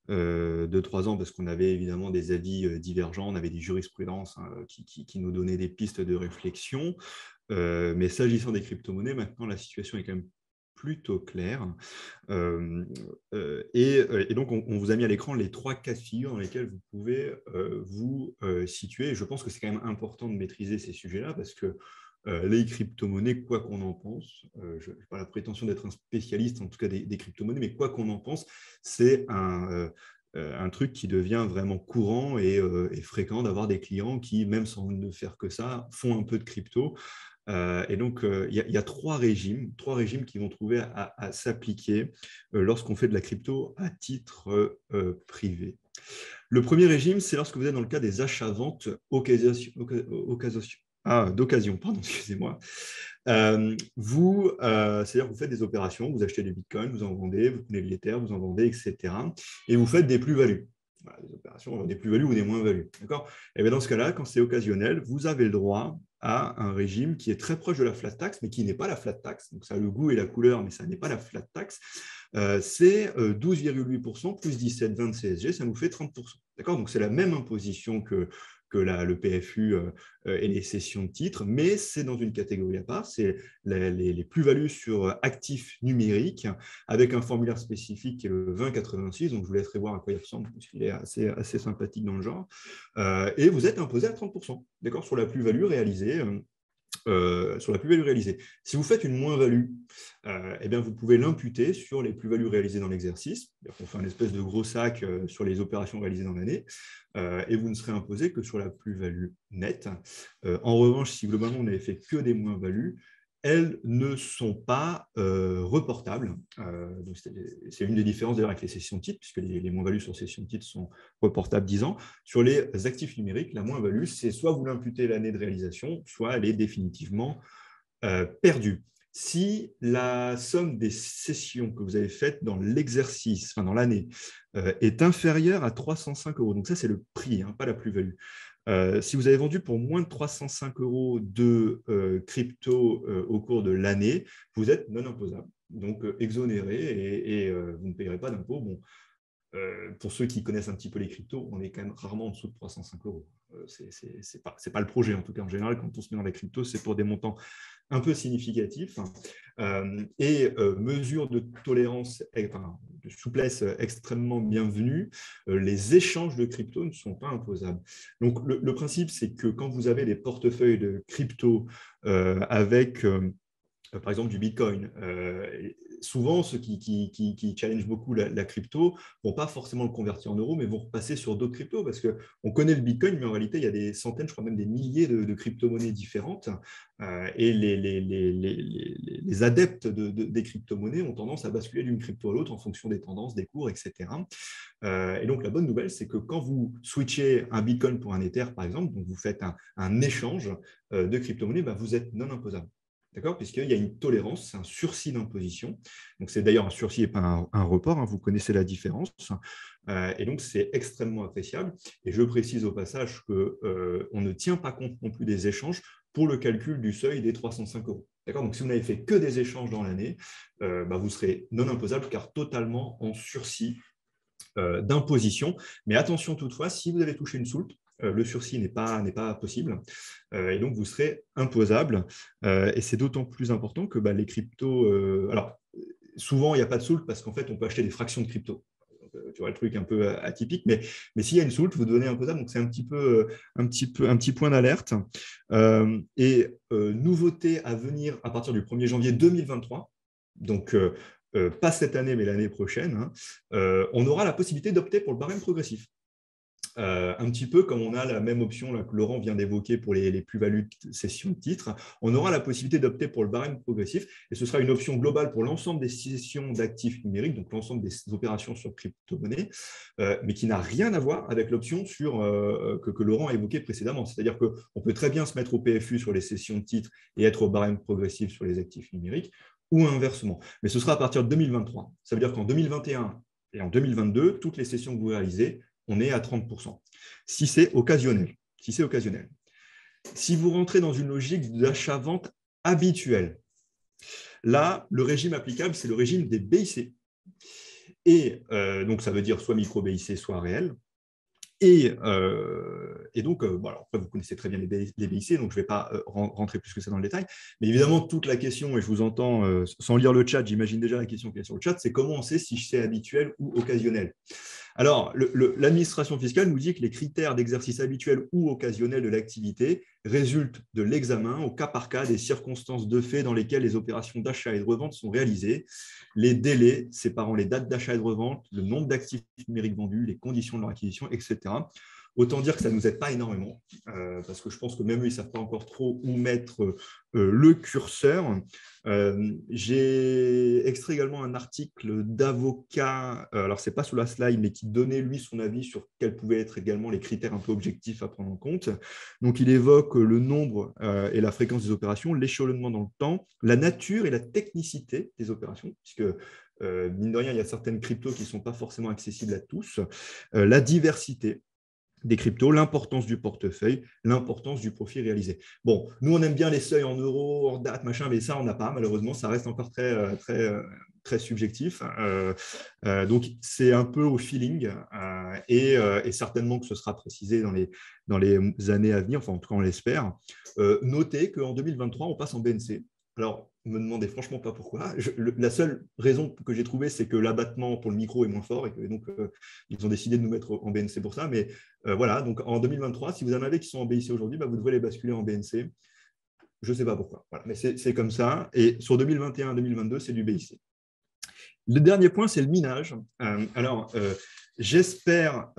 2-3 ans, parce qu'on avait évidemment des avis divergents, on avait des jurisprudences qui nous donnaient des pistes de réflexion. Mais s'agissant des crypto-monnaies, maintenant, la situation est quand même plutôt claire. Et donc, on vous a mis à l'écran les 3 cas de figure dans lesquels vous pouvez vous situer. Et je pense que c'est quand même important de maîtriser ces sujets-là parce que les crypto-monnaies, quoi qu'on en pense, je n'ai pas la prétention d'être un spécialiste, en tout cas des crypto-monnaies, mais quoi qu'on en pense, c'est un truc qui devient vraiment courant et fréquent d'avoir des clients qui, même sans ne faire que ça, font un peu de crypto. Et donc, il y a 3 régimes qui vont trouver à s'appliquer lorsqu'on fait de la crypto à titre privé. Le premier régime, c'est lorsque vous êtes dans le cas des achats-ventes d'occasion, excusez-moi. C'est-à-dire que vous faites des opérations, vous achetez des bitcoins, vous en vendez, vous prenez de l'Ether, vous en vendez, etc. Et vous faites des plus-values. Voilà, des opérations, des plus-values ou des moins-values. D'accord ? Et bien dans ce cas-là, quand c'est occasionnel, vous avez le droit à un régime qui est très proche de la flat tax, mais qui n'est pas la flat tax. Donc ça a le goût et la couleur, mais ça n'est pas la flat tax. C'est 12,8% plus 17,20 CSG, ça nous fait 30%. D'accord ? Donc c'est la même imposition que le PFU et les cessions de titres, mais c'est dans une catégorie à part, c'est les plus-values sur actifs numériques, avec un formulaire spécifique qui est le 2086, donc je vous laisserai voir à quoi il ressemble, parce qu'il est assez sympathique dans le genre, et vous êtes imposé à 30%, d'accord, sur la plus-value réalisée. Si vous faites une moins-value, eh bien, vous pouvez l'imputer sur les plus-values réalisées dans l'exercice. On fait un espèce de gros sac sur les opérations réalisées dans l'année et vous ne serez imposé que sur la plus-value nette. En revanche, si globalement vous n'avez fait que des moins-values, elles ne sont pas reportables. Donc c'est une des différences d'ailleurs avec les cessions de titres, puisque les moins-values sur cessions de titres sont reportables 10 ans. Sur les actifs numériques, la moins-value, c'est soit vous l'imputez l'année de réalisation, soit elle est définitivement perdue. Si la somme des cessions que vous avez faites dans l'exercice, enfin dans l'année, est inférieure à 305 €, donc ça c'est le prix, pas la plus-value. Si vous avez vendu pour moins de 305 € de crypto au cours de l'année, vous êtes non imposable, donc exonéré et vous ne payerez pas d'impôt. Bon, pour ceux qui connaissent un petit peu les cryptos, on est quand même rarement en dessous de 305 €. C'est pas le projet, en tout cas. En général, quand on se met dans la crypto, c'est pour des montants un peu significatifs. Mesure de tolérance, de souplesse extrêmement bienvenue, les échanges de crypto ne sont pas imposables. Donc, le principe, c'est que quand vous avez des portefeuilles de crypto avec par exemple du Bitcoin. Souvent, ceux qui challengent beaucoup la crypto ne vont pas forcément le convertir en euros, mais vont repasser sur d'autres cryptos parce qu'on connaît le Bitcoin, mais en réalité, il y a des centaines, je crois même des milliers de crypto-monnaies différentes. Et les adeptes des crypto-monnaies ont tendance à basculer d'une crypto à l'autre en fonction des tendances, des cours, etc. Et donc, la bonne nouvelle, c'est que quand vous switchez un Bitcoin pour un Ether, par exemple, donc vous faites un échange de crypto-monnaies, vous êtes non imposable. D'accord ? Puisqu'il y a une tolérance, c'est un sursis d'imposition. Donc, c'est d'ailleurs un sursis et pas un report, vous connaissez la différence. Et donc, c'est extrêmement appréciable. Et je précise au passage qu'on ne tient pas compte non plus des échanges pour le calcul du seuil des 305 €. D'accord ? Donc, si vous n'avez fait que des échanges dans l'année, vous serez non imposable car totalement en sursis d'imposition. Mais attention toutefois, si vous avez touché une soulte, le sursis n'est pas possible et donc vous serez imposable. Et c'est d'autant plus important que les cryptos… alors, souvent, il n'y a pas de soulte parce qu'en fait, on peut acheter des fractions de crypto. Tu vois le truc un peu atypique, mais s'il y a une soulte, vous devenez imposable. Donc, c'est un petit point d'alerte. Nouveauté à venir à partir du 1er janvier 2023. Donc, pas cette année, mais l'année prochaine, on aura la possibilité d'opter pour le barème progressif. Un petit peu comme on a la même option là, que Laurent vient d'évoquer pour les plus-values de cession de titres, on aura la possibilité d'opter pour le barème progressif et ce sera une option globale pour l'ensemble des cessions d'actifs numériques, donc l'ensemble des opérations sur crypto-monnaies, mais qui n'a rien à voir avec l'option que Laurent a évoquée précédemment. C'est-à-dire qu'on peut très bien se mettre au PFU sur les cessions de titres et être au barème progressif sur les actifs numériques, ou inversement. Mais ce sera à partir de 2023. Ça veut dire qu'en 2021 et en 2022, toutes les cessions que vous réalisez on est à 30%. Si c'est occasionnel. Si vous rentrez dans une logique d'achat-vente habituelle, là, le régime applicable, c'est le régime des BIC. Et donc, ça veut dire soit micro-BIC, soit réel. Et donc, alors, après, vous connaissez très bien les BIC, donc je ne vais pas rentrer plus que ça dans le détail. Mais évidemment, toute la question, et je vous entends sans lire le chat, j'imagine déjà la question qui est sur le chat, c'est comment on sait si c'est habituel ou occasionnel. Alors, l'administration fiscale nous dit que les critères d'exercice habituel ou occasionnel de l'activité résultent de l'examen au cas par cas des circonstances de fait dans lesquelles les opérations d'achat et de revente sont réalisées, les délais séparant les dates d'achat et de revente, le nombre d'actifs numériques vendus, les conditions de leur acquisition, etc. Autant dire que ça ne nous aide pas énormément, parce que je pense que même eux, ils ne savent pas encore trop où mettre le curseur. J'ai extrait également un article d'avocat, alors ce n'est pas sous la slide, mais qui donnait, lui, son avis sur quels pouvaient être également les critères un peu objectifs à prendre en compte. Donc, il évoque le nombre et la fréquence des opérations, l'échelonnement dans le temps, la nature et la technicité des opérations, puisque mine de rien, il y a certaines cryptos qui ne sont pas forcément accessibles à tous, la diversité des cryptos, l'importance du portefeuille, l'importance du profit réalisé. Bon, nous, on aime bien les seuils en euros, en date, machin, mais ça, on n'a pas, malheureusement, ça reste encore très subjectif. Donc, c'est un peu au feeling et certainement que ce sera précisé dans les années à venir, enfin, en tout cas, on l'espère. Notez qu'en 2023, on passe en BNC. Alors, ne me demandez franchement pas pourquoi. La seule raison que j'ai trouvée, c'est que l'abattement pour le micro est moins fort et que donc ils ont décidé de nous mettre en BNC pour ça. Mais voilà, donc en 2023, si vous en avez qui sont en BIC aujourd'hui, vous devrez les basculer en BNC. Je ne sais pas pourquoi. Voilà. Mais c'est comme ça. Et sur 2021-2022, c'est du BIC. Le dernier point, c'est le minage. J'espère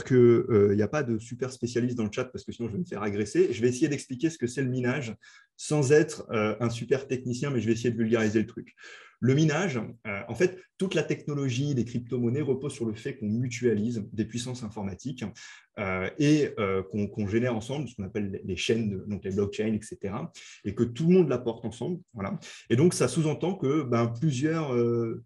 qu'il n'y a pas de super spécialiste dans le chat parce que sinon je vais me faire agresser. Je vais essayer d'expliquer ce que c'est le minage sans être un super technicien, mais je vais essayer de vulgariser le truc. Le minage, en fait, toute la technologie des crypto-monnaies repose sur le fait qu'on mutualise des puissances informatiques et qu'on génère ensemble ce qu'on appelle les chaînes, donc les blockchains, etc. Et que tout le monde l'apporte ensemble. Voilà. Et donc, ça sous-entend que plusieurs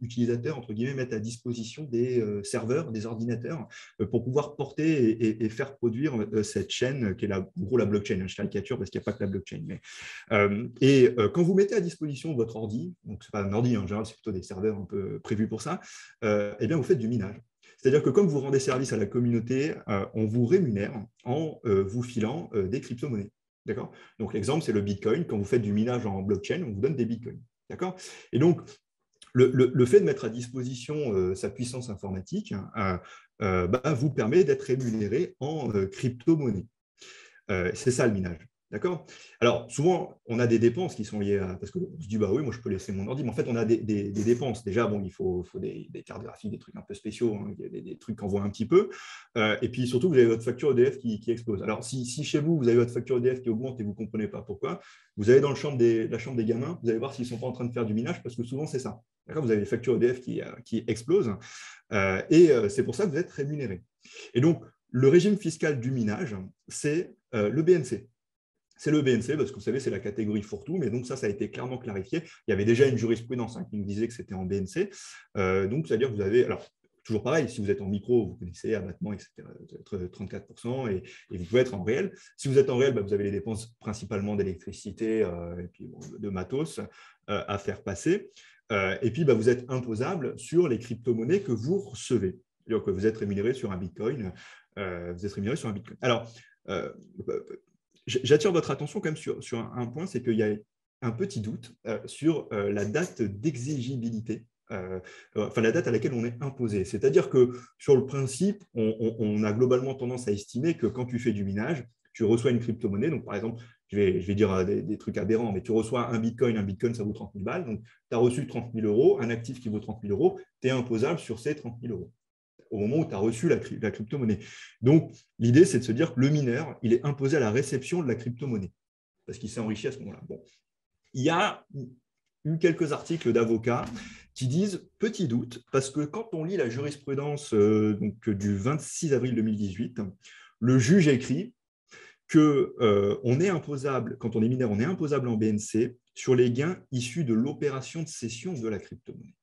utilisateurs, entre guillemets, mettent à disposition des serveurs, des ordinateurs, pour pouvoir porter et faire produire cette chaîne qui est en gros la blockchain. Je caricature parce qu'il n'y a pas que la blockchain. Mais, quand vous mettez à disposition votre ordi, donc ce n'est pas un ordi, en général, c'est plutôt des serveurs un peu prévus pour ça, eh bien, vous faites du minage. C'est-à-dire que comme vous rendez service à la communauté, on vous rémunère en vous filant des crypto-monnaies. D'accord ? Donc, l'exemple, c'est le Bitcoin. Quand vous faites du minage en blockchain, on vous donne des Bitcoins. D'accord ? Et donc, le fait de mettre à disposition sa puissance informatique vous permet d'être rémunéré en crypto-monnaie. C'est ça le minage. D'accord ? Alors, souvent, on a des dépenses qui sont liées à… Parce qu'on se dit, oui, moi, je peux laisser mon ordi. Mais en fait, on a des dépenses. Déjà, il faut des cartes graphiques, des trucs un peu spéciaux, hein, des trucs qu'on voit un petit peu. Et puis, surtout, vous avez votre facture EDF qui explose. Alors, si chez vous, vous avez votre facture EDF qui augmente et vous ne comprenez pas pourquoi, vous allez dans la chambre des gamins, vous allez voir s'ils ne sont pas en train de faire du minage, parce que souvent, c'est ça. D'accord ? Vous avez les factures EDF qui explosent. Et c'est pour ça que vous êtes rémunéré. Et donc, le régime fiscal du minage, c'est le BNC. C'est le BNC, parce que vous savez, c'est la catégorie fourre-tout, mais donc ça a été clairement clarifié. Il y avait déjà une jurisprudence qui nous disait que c'était en BNC. Donc, c'est-à-dire que vous avez… Alors, toujours pareil, si vous êtes en micro, vous connaissez abattement, etc., 34%, et vous pouvez être en réel. Si vous êtes en réel, vous avez les dépenses principalement d'électricité et puis de matos à faire passer. Et puis, vous êtes imposable sur les crypto-monnaies que vous recevez. C'est-à-dire que vous êtes rémunéré sur un Bitcoin. Alors, j'attire votre attention quand même sur un point, c'est qu'il y a un petit doute sur la date d'exigibilité, la date à laquelle on est imposé. C'est-à-dire que sur le principe, on a globalement tendance à estimer que quand tu fais du minage, tu reçois une crypto-monnaie. Donc, par exemple, je vais dire des trucs aberrants, mais tu reçois un bitcoin, ça vaut 30 000 balles. Donc, tu as reçu 30 000 euros, un actif qui vaut 30 000 euros, tu es imposable sur ces 30 000 euros au moment où tu as reçu la crypto-monnaie. Donc, l'idée, c'est de se dire que le mineur, il est imposé à la réception de la crypto-monnaie parce qu'il s'est enrichi à ce moment-là. Bon. Il y a eu quelques articles d'avocats qui disent « petit doute » parce que quand on lit la jurisprudence du 26 avril 2018, le juge écrit qu'on est imposable, quand on est mineur, on est imposable en BNC sur les gains issus de l'opération de cession de la crypto-monnaie.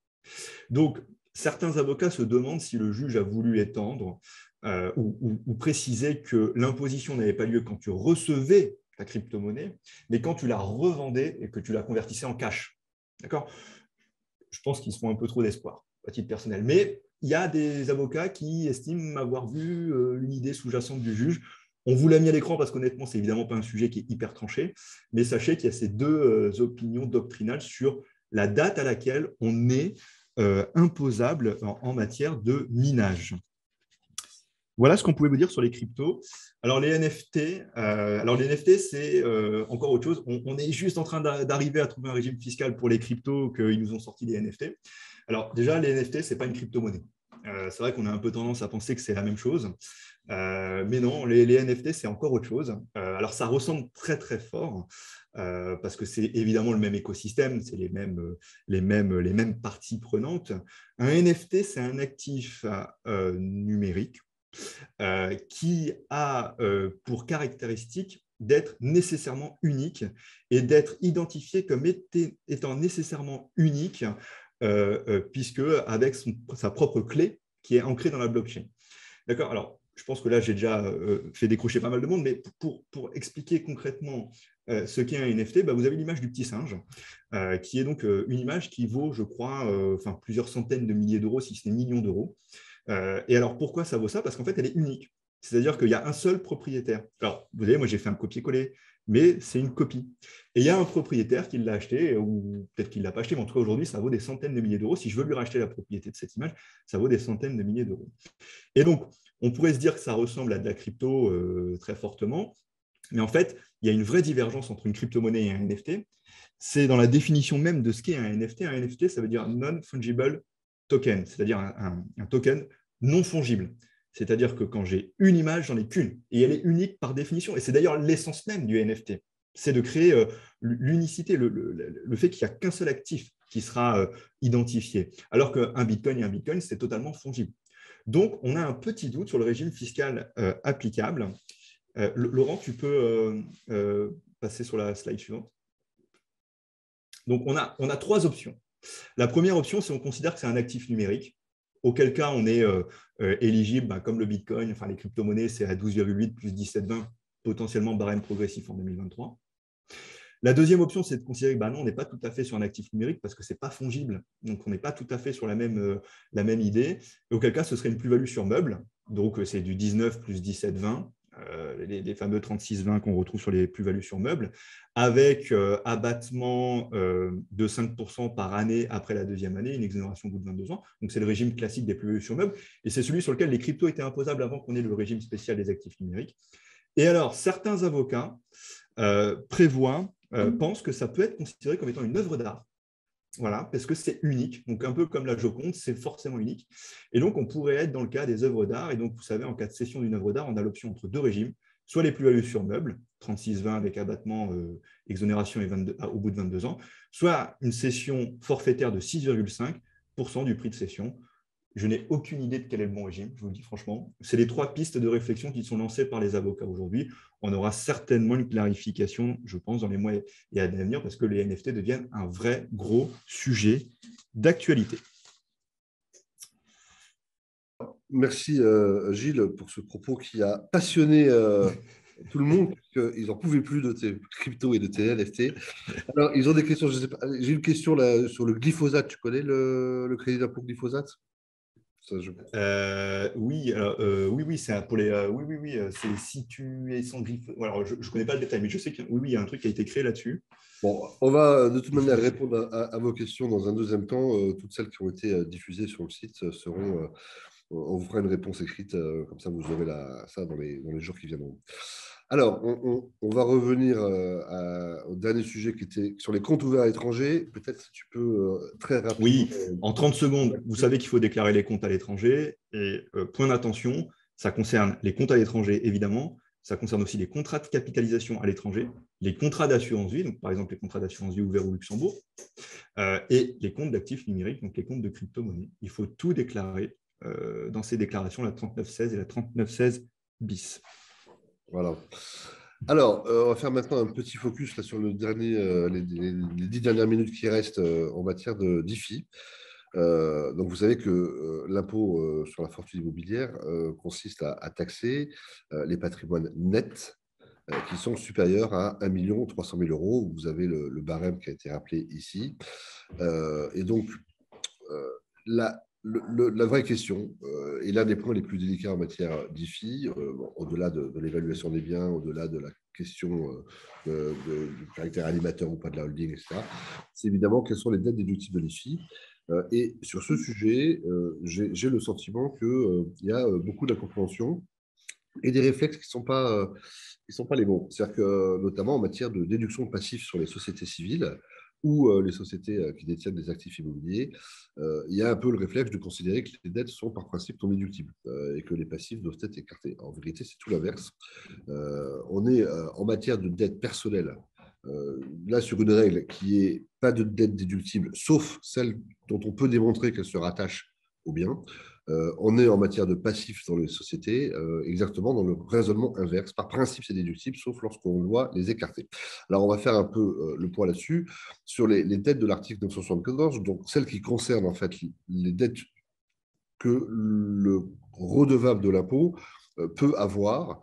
Donc, certains avocats se demandent si le juge a voulu étendre ou préciser que l'imposition n'avait pas lieu quand tu recevais ta crypto-monnaie, mais quand tu la revendais et que tu la convertissais en cash. D'accord ? Je pense qu'ils se font un peu trop d'espoir, à titre personnel. Mais il y a des avocats qui estiment avoir vu une idée sous-jacente du juge. On vous l'a mis à l'écran parce qu'honnêtement, ce n'est évidemment pas un sujet qui est hyper tranché, mais sachez qu'il y a ces deux opinions doctrinales sur la date à laquelle on est imposable en matière de minage. Voilà ce qu'on pouvait vous dire sur les cryptos. Alors, les NFT, c'est encore autre chose. On est juste en train d'arriver à trouver un régime fiscal pour les cryptos qu'ils nous ont sorti les NFT. Alors, déjà, les NFT, ce n'est pas une crypto-monnaie. C'est vrai qu'on a un peu tendance à penser que c'est la même chose. Mais non, les NFT, c'est encore autre chose. Alors, ça ressemble très, très fort parce que c'est évidemment le même écosystème, c'est les mêmes parties prenantes. Un NFT, c'est un actif numérique qui a pour caractéristique d'être nécessairement unique et d'être identifié comme étant nécessairement unique, puisque avec sa propre clé qui est ancrée dans la blockchain. D'accord ? Alors, je pense que là, j'ai déjà fait décrocher pas mal de monde, mais pour expliquer concrètement ce qu'est un NFT, vous avez l'image du petit singe, qui est donc une image qui vaut, je crois, plusieurs centaines de milliers d'euros, si ce n'est millions d'euros. Et alors, pourquoi ça vaut ça ? Parce qu'en fait, elle est unique. C'est-à-dire qu'il y a un seul propriétaire. Alors, vous voyez, moi, j'ai fait un copier-coller, mais c'est une copie. Et il y a un propriétaire qui l'a acheté, ou peut-être qu'il ne l'a pas acheté, mais en tout cas, aujourd'hui, ça vaut des centaines de milliers d'euros. Si je veux lui racheter la propriété de cette image, ça vaut des centaines de milliers d'euros. Et donc, on pourrait se dire que ça ressemble à de la crypto très fortement, mais en fait, il y a une vraie divergence entre une crypto-monnaie et un NFT. C'est dans la définition même de ce qu'est un NFT. Un NFT, ça veut dire non-fungible token, c'est-à-dire un token non fongible. C'est-à-dire que quand j'ai une image, j'en ai qu'une. Et elle est unique par définition. Et c'est d'ailleurs l'essence même du NFT. C'est de créer l'unicité, le fait qu'il n'y a qu'un seul actif qui sera identifié. Alors qu'un bitcoin et un bitcoin, c'est totalement fongible. Donc, on a un petit doute sur le régime fiscal applicable. Laurent, tu peux passer sur la slide suivante. Donc, on a trois options. La première option, c'est qu'on considère que c'est un actif numérique, auquel cas on est éligible, comme le Bitcoin, les crypto-monnaies, c'est à 12,8 plus 17,20, potentiellement barème progressif en 2023. La deuxième option, c'est de considérer que non, on n'est pas tout à fait sur un actif numérique parce que ce n'est pas fongible, donc on n'est pas tout à fait sur la même idée, et auquel cas ce serait une plus-value sur meuble, donc c'est du 19 plus 17,20, les fameux 36,20 qu'on retrouve sur les plus-values sur meubles, avec abattement de 5% par année après la deuxième année, une exonération au bout de 22 ans. Donc, c'est le régime classique des plus-values sur meubles, et c'est celui sur lequel les cryptos étaient imposables avant qu'on ait le régime spécial des actifs numériques. Et alors, certains avocats pensent que ça peut être considéré comme étant une œuvre d'art. Voilà, parce que c'est unique. Donc, un peu comme la Joconde, c'est forcément unique. Et donc, on pourrait être dans le cas des œuvres d'art. Et donc, vous savez, en cas de cession d'une œuvre d'art, on a l'option entre deux régimes, soit les plus-values sur meubles, 36,20 avec abattement, exonération au bout de 22 ans, soit une cession forfaitaire de 6,5% du prix de cession. Je n'ai aucune idée de quel est le bon régime, je vous le dis franchement. C'est les trois pistes de réflexion qui sont lancées par les avocats aujourd'hui. On aura certainement une clarification, je pense, dans les mois et années à venir, parce que les NFT deviennent un vrai gros sujet d'actualité. Merci Gilles pour ce propos qui a passionné tout le monde, puisqu'ils n'en pouvaient plus de tes cryptos et de tes NFT. Alors, ils ont des questions, je sais pas. J'ai une question là, sur le glyphosate. Tu connais le crédit d'impôt glyphosate? Ça, oui, c'est pour les. C'est si tu es sans glyphosate. Alors, je ne connais pas le détail, mais je sais qu'il y a un truc qui a été créé là-dessus. Bon, on va de toute manière répondre à vos questions dans un deuxième temps. Toutes celles qui ont été diffusées sur le site seront. On vous fera une réponse écrite, comme ça vous aurez ça dans les jours qui viendront. Alors, on va revenir au dernier sujet qui était sur les comptes ouverts à l'étranger. Peut-être si tu peux très rapidement. Oui, en 30 secondes, vous savez qu'il faut déclarer les comptes à l'étranger. Et point d'attention, ça concerne les comptes à l'étranger, évidemment. Ça concerne aussi les contrats de capitalisation à l'étranger, les contrats d'assurance vie, donc par exemple les contrats d'assurance vie ouverts au Luxembourg, et les comptes d'actifs numériques, donc les comptes de crypto-monnaie. Il faut tout déclarer dans ces déclarations, la 3916 et la 3916 bis. Voilà. Alors, on va faire maintenant un petit focus là, sur les 10 dernières minutes qui restent en matière de DeFi. Donc, vous savez que l'impôt sur la fortune immobilière consiste à taxer les patrimoines nets qui sont supérieurs à 1 300 000 euros. Vous avez le barème qui a été rappelé ici. Et donc, la vraie question, et l'un des points les plus délicats en matière d'IFI, au-delà de l'évaluation des biens, au-delà de la question du caractère animateur ou pas de la holding, etc., c'est évidemment quelles sont les dettes déductibles de l'IFI. Et sur ce sujet, j'ai le sentiment qu'il y a beaucoup d'incompréhension et des réflexes qui sont pas les bons. C'est-à-dire que, notamment en matière de déduction de passifs sur les sociétés civiles ou les sociétés qui détiennent des actifs immobiliers, il y a un peu le réflexe de considérer que les dettes sont par principe non déductibles et que les passifs doivent être écartés. En vérité, c'est tout l'inverse. On est en matière de dette personnelle, là sur une règle qui est pas de dette déductible, sauf celle dont on peut démontrer qu'elle se rattache au bien. On est en matière de passifs dans les sociétés, exactement dans le raisonnement inverse. Par principe, c'est déductible, sauf lorsqu'on doit les écarter. Alors, on va faire un peu le point là-dessus, sur les dettes de l'article 974, donc celles qui concernent en fait les dettes que le redevable de l'impôt peut avoir.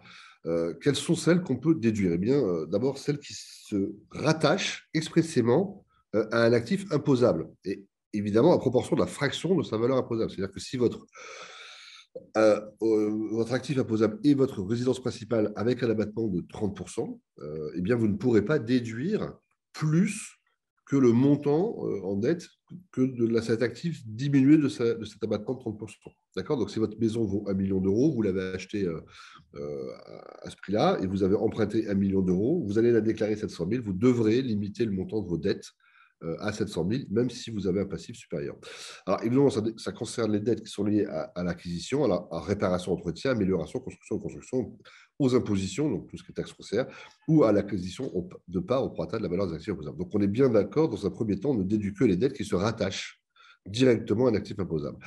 Quelles sont celles qu'on peut déduire? Eh bien, d'abord, celles qui se rattachent expressément à un actif imposable. Et évidemment, à proportion de la fraction de sa valeur imposable. C'est-à-dire que si votre actif imposable est votre résidence principale avec un abattement de 30%, eh bien, vous ne pourrez pas déduire plus que le montant en dette que de cet actif diminué de cet abattement de 30%. D'accord? Donc, si votre maison vaut 1 million d'euros, vous l'avez acheté à ce prix-là et vous avez emprunté 1 million d'euros, vous allez la déclarer 700 000, vous devrez limiter le montant de vos dettes à 700 000, même si vous avez un passif supérieur. Alors, évidemment, ça concerne les dettes qui sont liées à l'acquisition, à la réparation, entretien, amélioration, construction, aux impositions, donc tout ce qui est taxe foncière, ou à l'acquisition de parts au prorata de la valeur des actifs imposables. Donc, on est bien d'accord, dans un premier temps, on ne déduit que les dettes qui se rattachent directement à un actif imposable.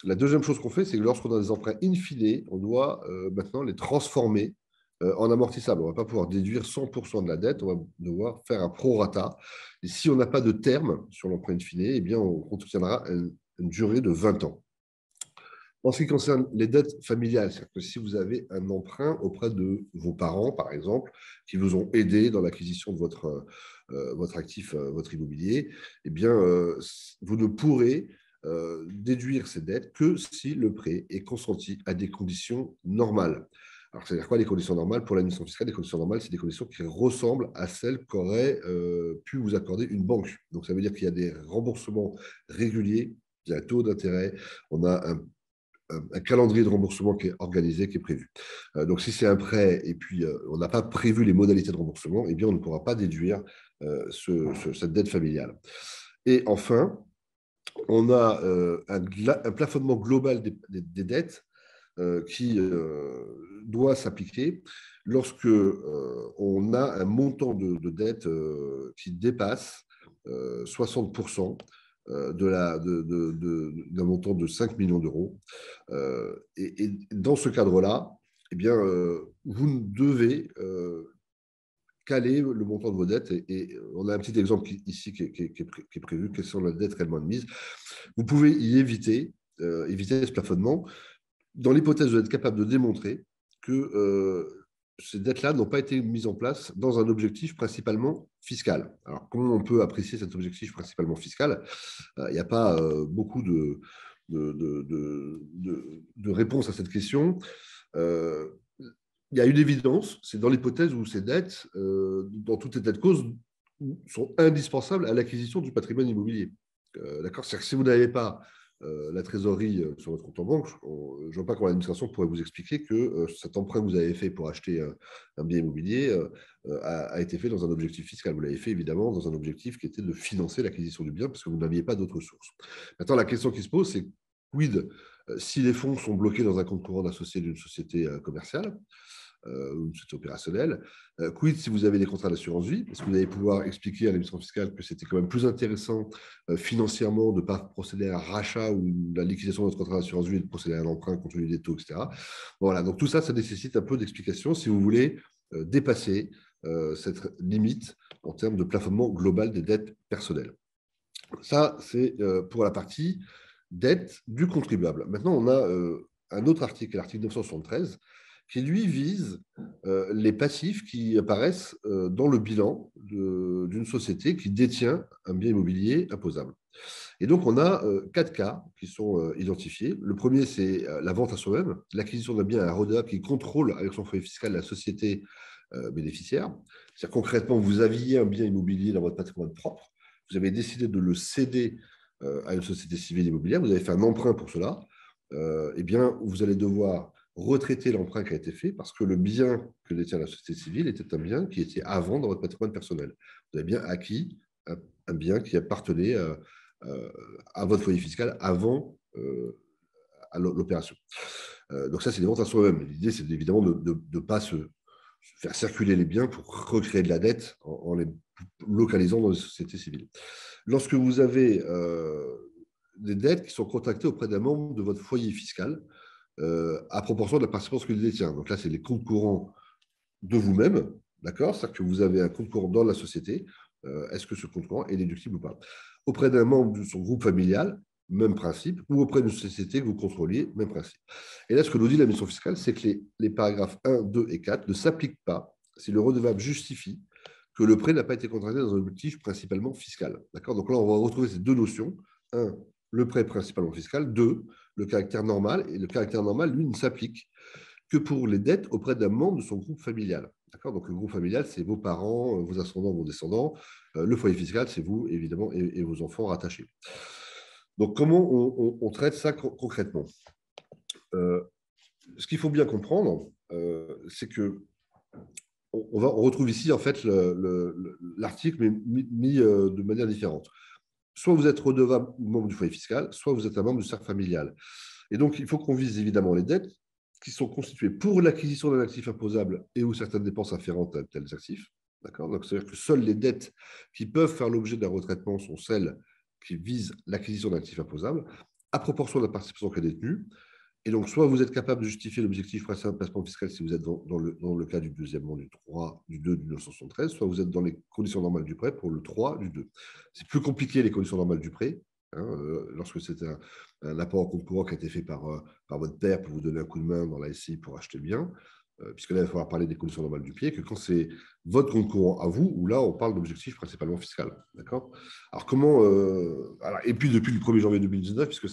La deuxième chose qu'on fait, c'est que lorsqu'on a des emprunts in fine, on doit maintenant les transformer en amortissable. On ne va pas pouvoir déduire 100% de la dette, on va devoir faire un prorata. Et si on n'a pas de terme sur l'emprunt in fine, eh bien, on contiendra une durée de 20 ans. En ce qui concerne les dettes familiales, c'est-à-dire que si vous avez un emprunt auprès de vos parents, par exemple, qui vous ont aidé dans l'acquisition de votre actif, votre immobilier, eh bien, vous ne pourrez déduire ces dettes que si le prêt est consenti à des conditions normales. Alors, c'est-à-dire quoi les conditions normales? Pour l'administration fiscale, les conditions normales, c'est des conditions qui ressemblent à celles qu'aurait pu vous accorder une banque. Donc, ça veut dire qu'il y a des remboursements réguliers, il y a un taux d'intérêt, on a un calendrier de remboursement qui est organisé, qui est prévu. Donc, si c'est un prêt et puis on n'a pas prévu les modalités de remboursement, eh bien, on ne pourra pas déduire cette dette familiale. Et enfin, on a un plafonnement global des dettes qui doit s'appliquer lorsque on a un montant de dette qui dépasse 60% d'un montant de 5 millions d'euros. Et dans ce cadre-là, eh bien, vous devez caler le montant de vos dettes. Et on a un petit exemple ici qui est prévu, quelles sont les dettes réellement admises. Vous pouvez y éviter ce plafonnement dans l'hypothèse d'être capable de démontrer que ces dettes-là n'ont pas été mises en place dans un objectif principalement fiscal. Alors, comment on peut apprécier cet objectif principalement fiscal? Il n'y a pas beaucoup de réponses à cette question. Il y a une évidence, c'est dans l'hypothèse où ces dettes, dans tout état de cause, sont indispensables à l'acquisition du patrimoine immobilier. D'accord? C'est-à-dire que si vous n'avez pas la trésorerie sur votre compte en banque, je ne vois pas comment l'administration pourrait vous expliquer que cet emprunt que vous avez fait pour acheter un bien immobilier a été fait dans un objectif fiscal. Vous l'avez fait évidemment dans un objectif qui était de financer l'acquisition du bien parce que vous n'aviez pas d'autres sources. Maintenant, la question qui se pose, c'est quid si les fonds sont bloqués dans un compte courant d'associé d'une société commerciale ou une société opérationnelle. Quid si vous avez des contrats d'assurance vie? Est-ce que vous allez pouvoir expliquer à l'administration fiscale que c'était quand même plus intéressant financièrement de ne pas procéder à un rachat ou la liquidation de votre contrat d'assurance vie et de procéder à un emprunt compte tenu des taux, etc. Voilà, donc tout ça, ça nécessite un peu d'explication si vous voulez dépasser cette limite en termes de plafonnement global des dettes personnelles. Ça, c'est pour la partie dette du contribuable. Maintenant, on a un autre article, l'article 973, qui lui vise les passifs qui apparaissent dans le bilan d'une société qui détient un bien immobilier imposable. Et donc, on a 4 cas qui sont identifiés. Le premier, c'est la vente à soi-même, l'acquisition d'un bien à un redevable qui contrôle avec son foyer fiscal la société bénéficiaire. C'est-à-dire concrètement, vous aviez un bien immobilier dans votre patrimoine propre, vous avez décidé de le céder à une société civile immobilière, vous avez fait un emprunt pour cela, eh bien, vous allez devoir retraiter l'emprunt qui a été fait parce que le bien que détient la société civile était un bien qui était à vendre dans votre patrimoine personnel. Vous avez bien acquis un bien qui appartenait à votre foyer fiscal avant à l'opération. Donc ça, c'est des ventes à soi-même. L'idée, c'est évidemment de ne pas se faire circuler les biens pour recréer de la dette en les localisant dans les sociétés civiles. Lorsque vous avez des dettes qui sont contractées auprès d'un membre de votre foyer fiscal à proportion de la participation qu'il détient. Donc là, c'est les comptes courants de vous-même, d'accord? C'est-à-dire que vous avez un compte courant dans la société. Est-ce que ce compte courant est déductible ou pas? Auprès d'un membre de son groupe familial, même principe, ou auprès d'une société que vous contrôliez, même principe. Et là, ce que nous dit la mission fiscale, c'est que les paragraphes 1, 2 et 4 ne s'appliquent pas si le redevable justifie que le prêt n'a pas été contracté dans un objectif principalement fiscal. D'accord? Donc là, on va retrouver ces deux notions. 1, le prêt principalement fiscal. 2, le caractère normal. Et le caractère normal, lui, ne s'applique que pour les dettes auprès d'un membre de son groupe familial. D'accord? Donc le groupe familial, c'est vos parents, vos ascendants, vos descendants. Le foyer fiscal, c'est vous, évidemment, et vos enfants rattachés. Donc comment on traite ça concrètement? Ce qu'il faut bien comprendre, c'est que on retrouve ici en fait l'article, mais mis de manière différente. Soit vous êtes redevable ou membre du foyer fiscal, soit vous êtes un membre du cercle familial. Et donc, il faut qu'on vise évidemment les dettes qui sont constituées pour l'acquisition d'un actif imposable et ou certaines dépenses afférentes à tels actifs. D'accord? Donc, c'est-à-dire que seules les dettes qui peuvent faire l'objet d'un retraitement sont celles qui visent l'acquisition d'un actif imposable à proportion de la participation qui est détenue. Et donc, soit vous êtes capable de justifier l'objectif principal de placement fiscal si vous êtes dans le cas du deuxièmement du 3, du 2, du 973, soit vous êtes dans les conditions normales du prêt pour le 3, du 2. C'est plus compliqué les conditions normales du prêt, hein, lorsque c'est un apport en compte courant qui a été fait par votre père pour vous donner un coup de main dans la SCI pour acheter le bien, puisque là, il va falloir parler des conditions normales du prêt, que quand c'est votre compte courant à vous, où là, on parle d'objectif principalement fiscal. D'accord? Alors, comment. Et puis, depuis le 1er janvier 2019, puisque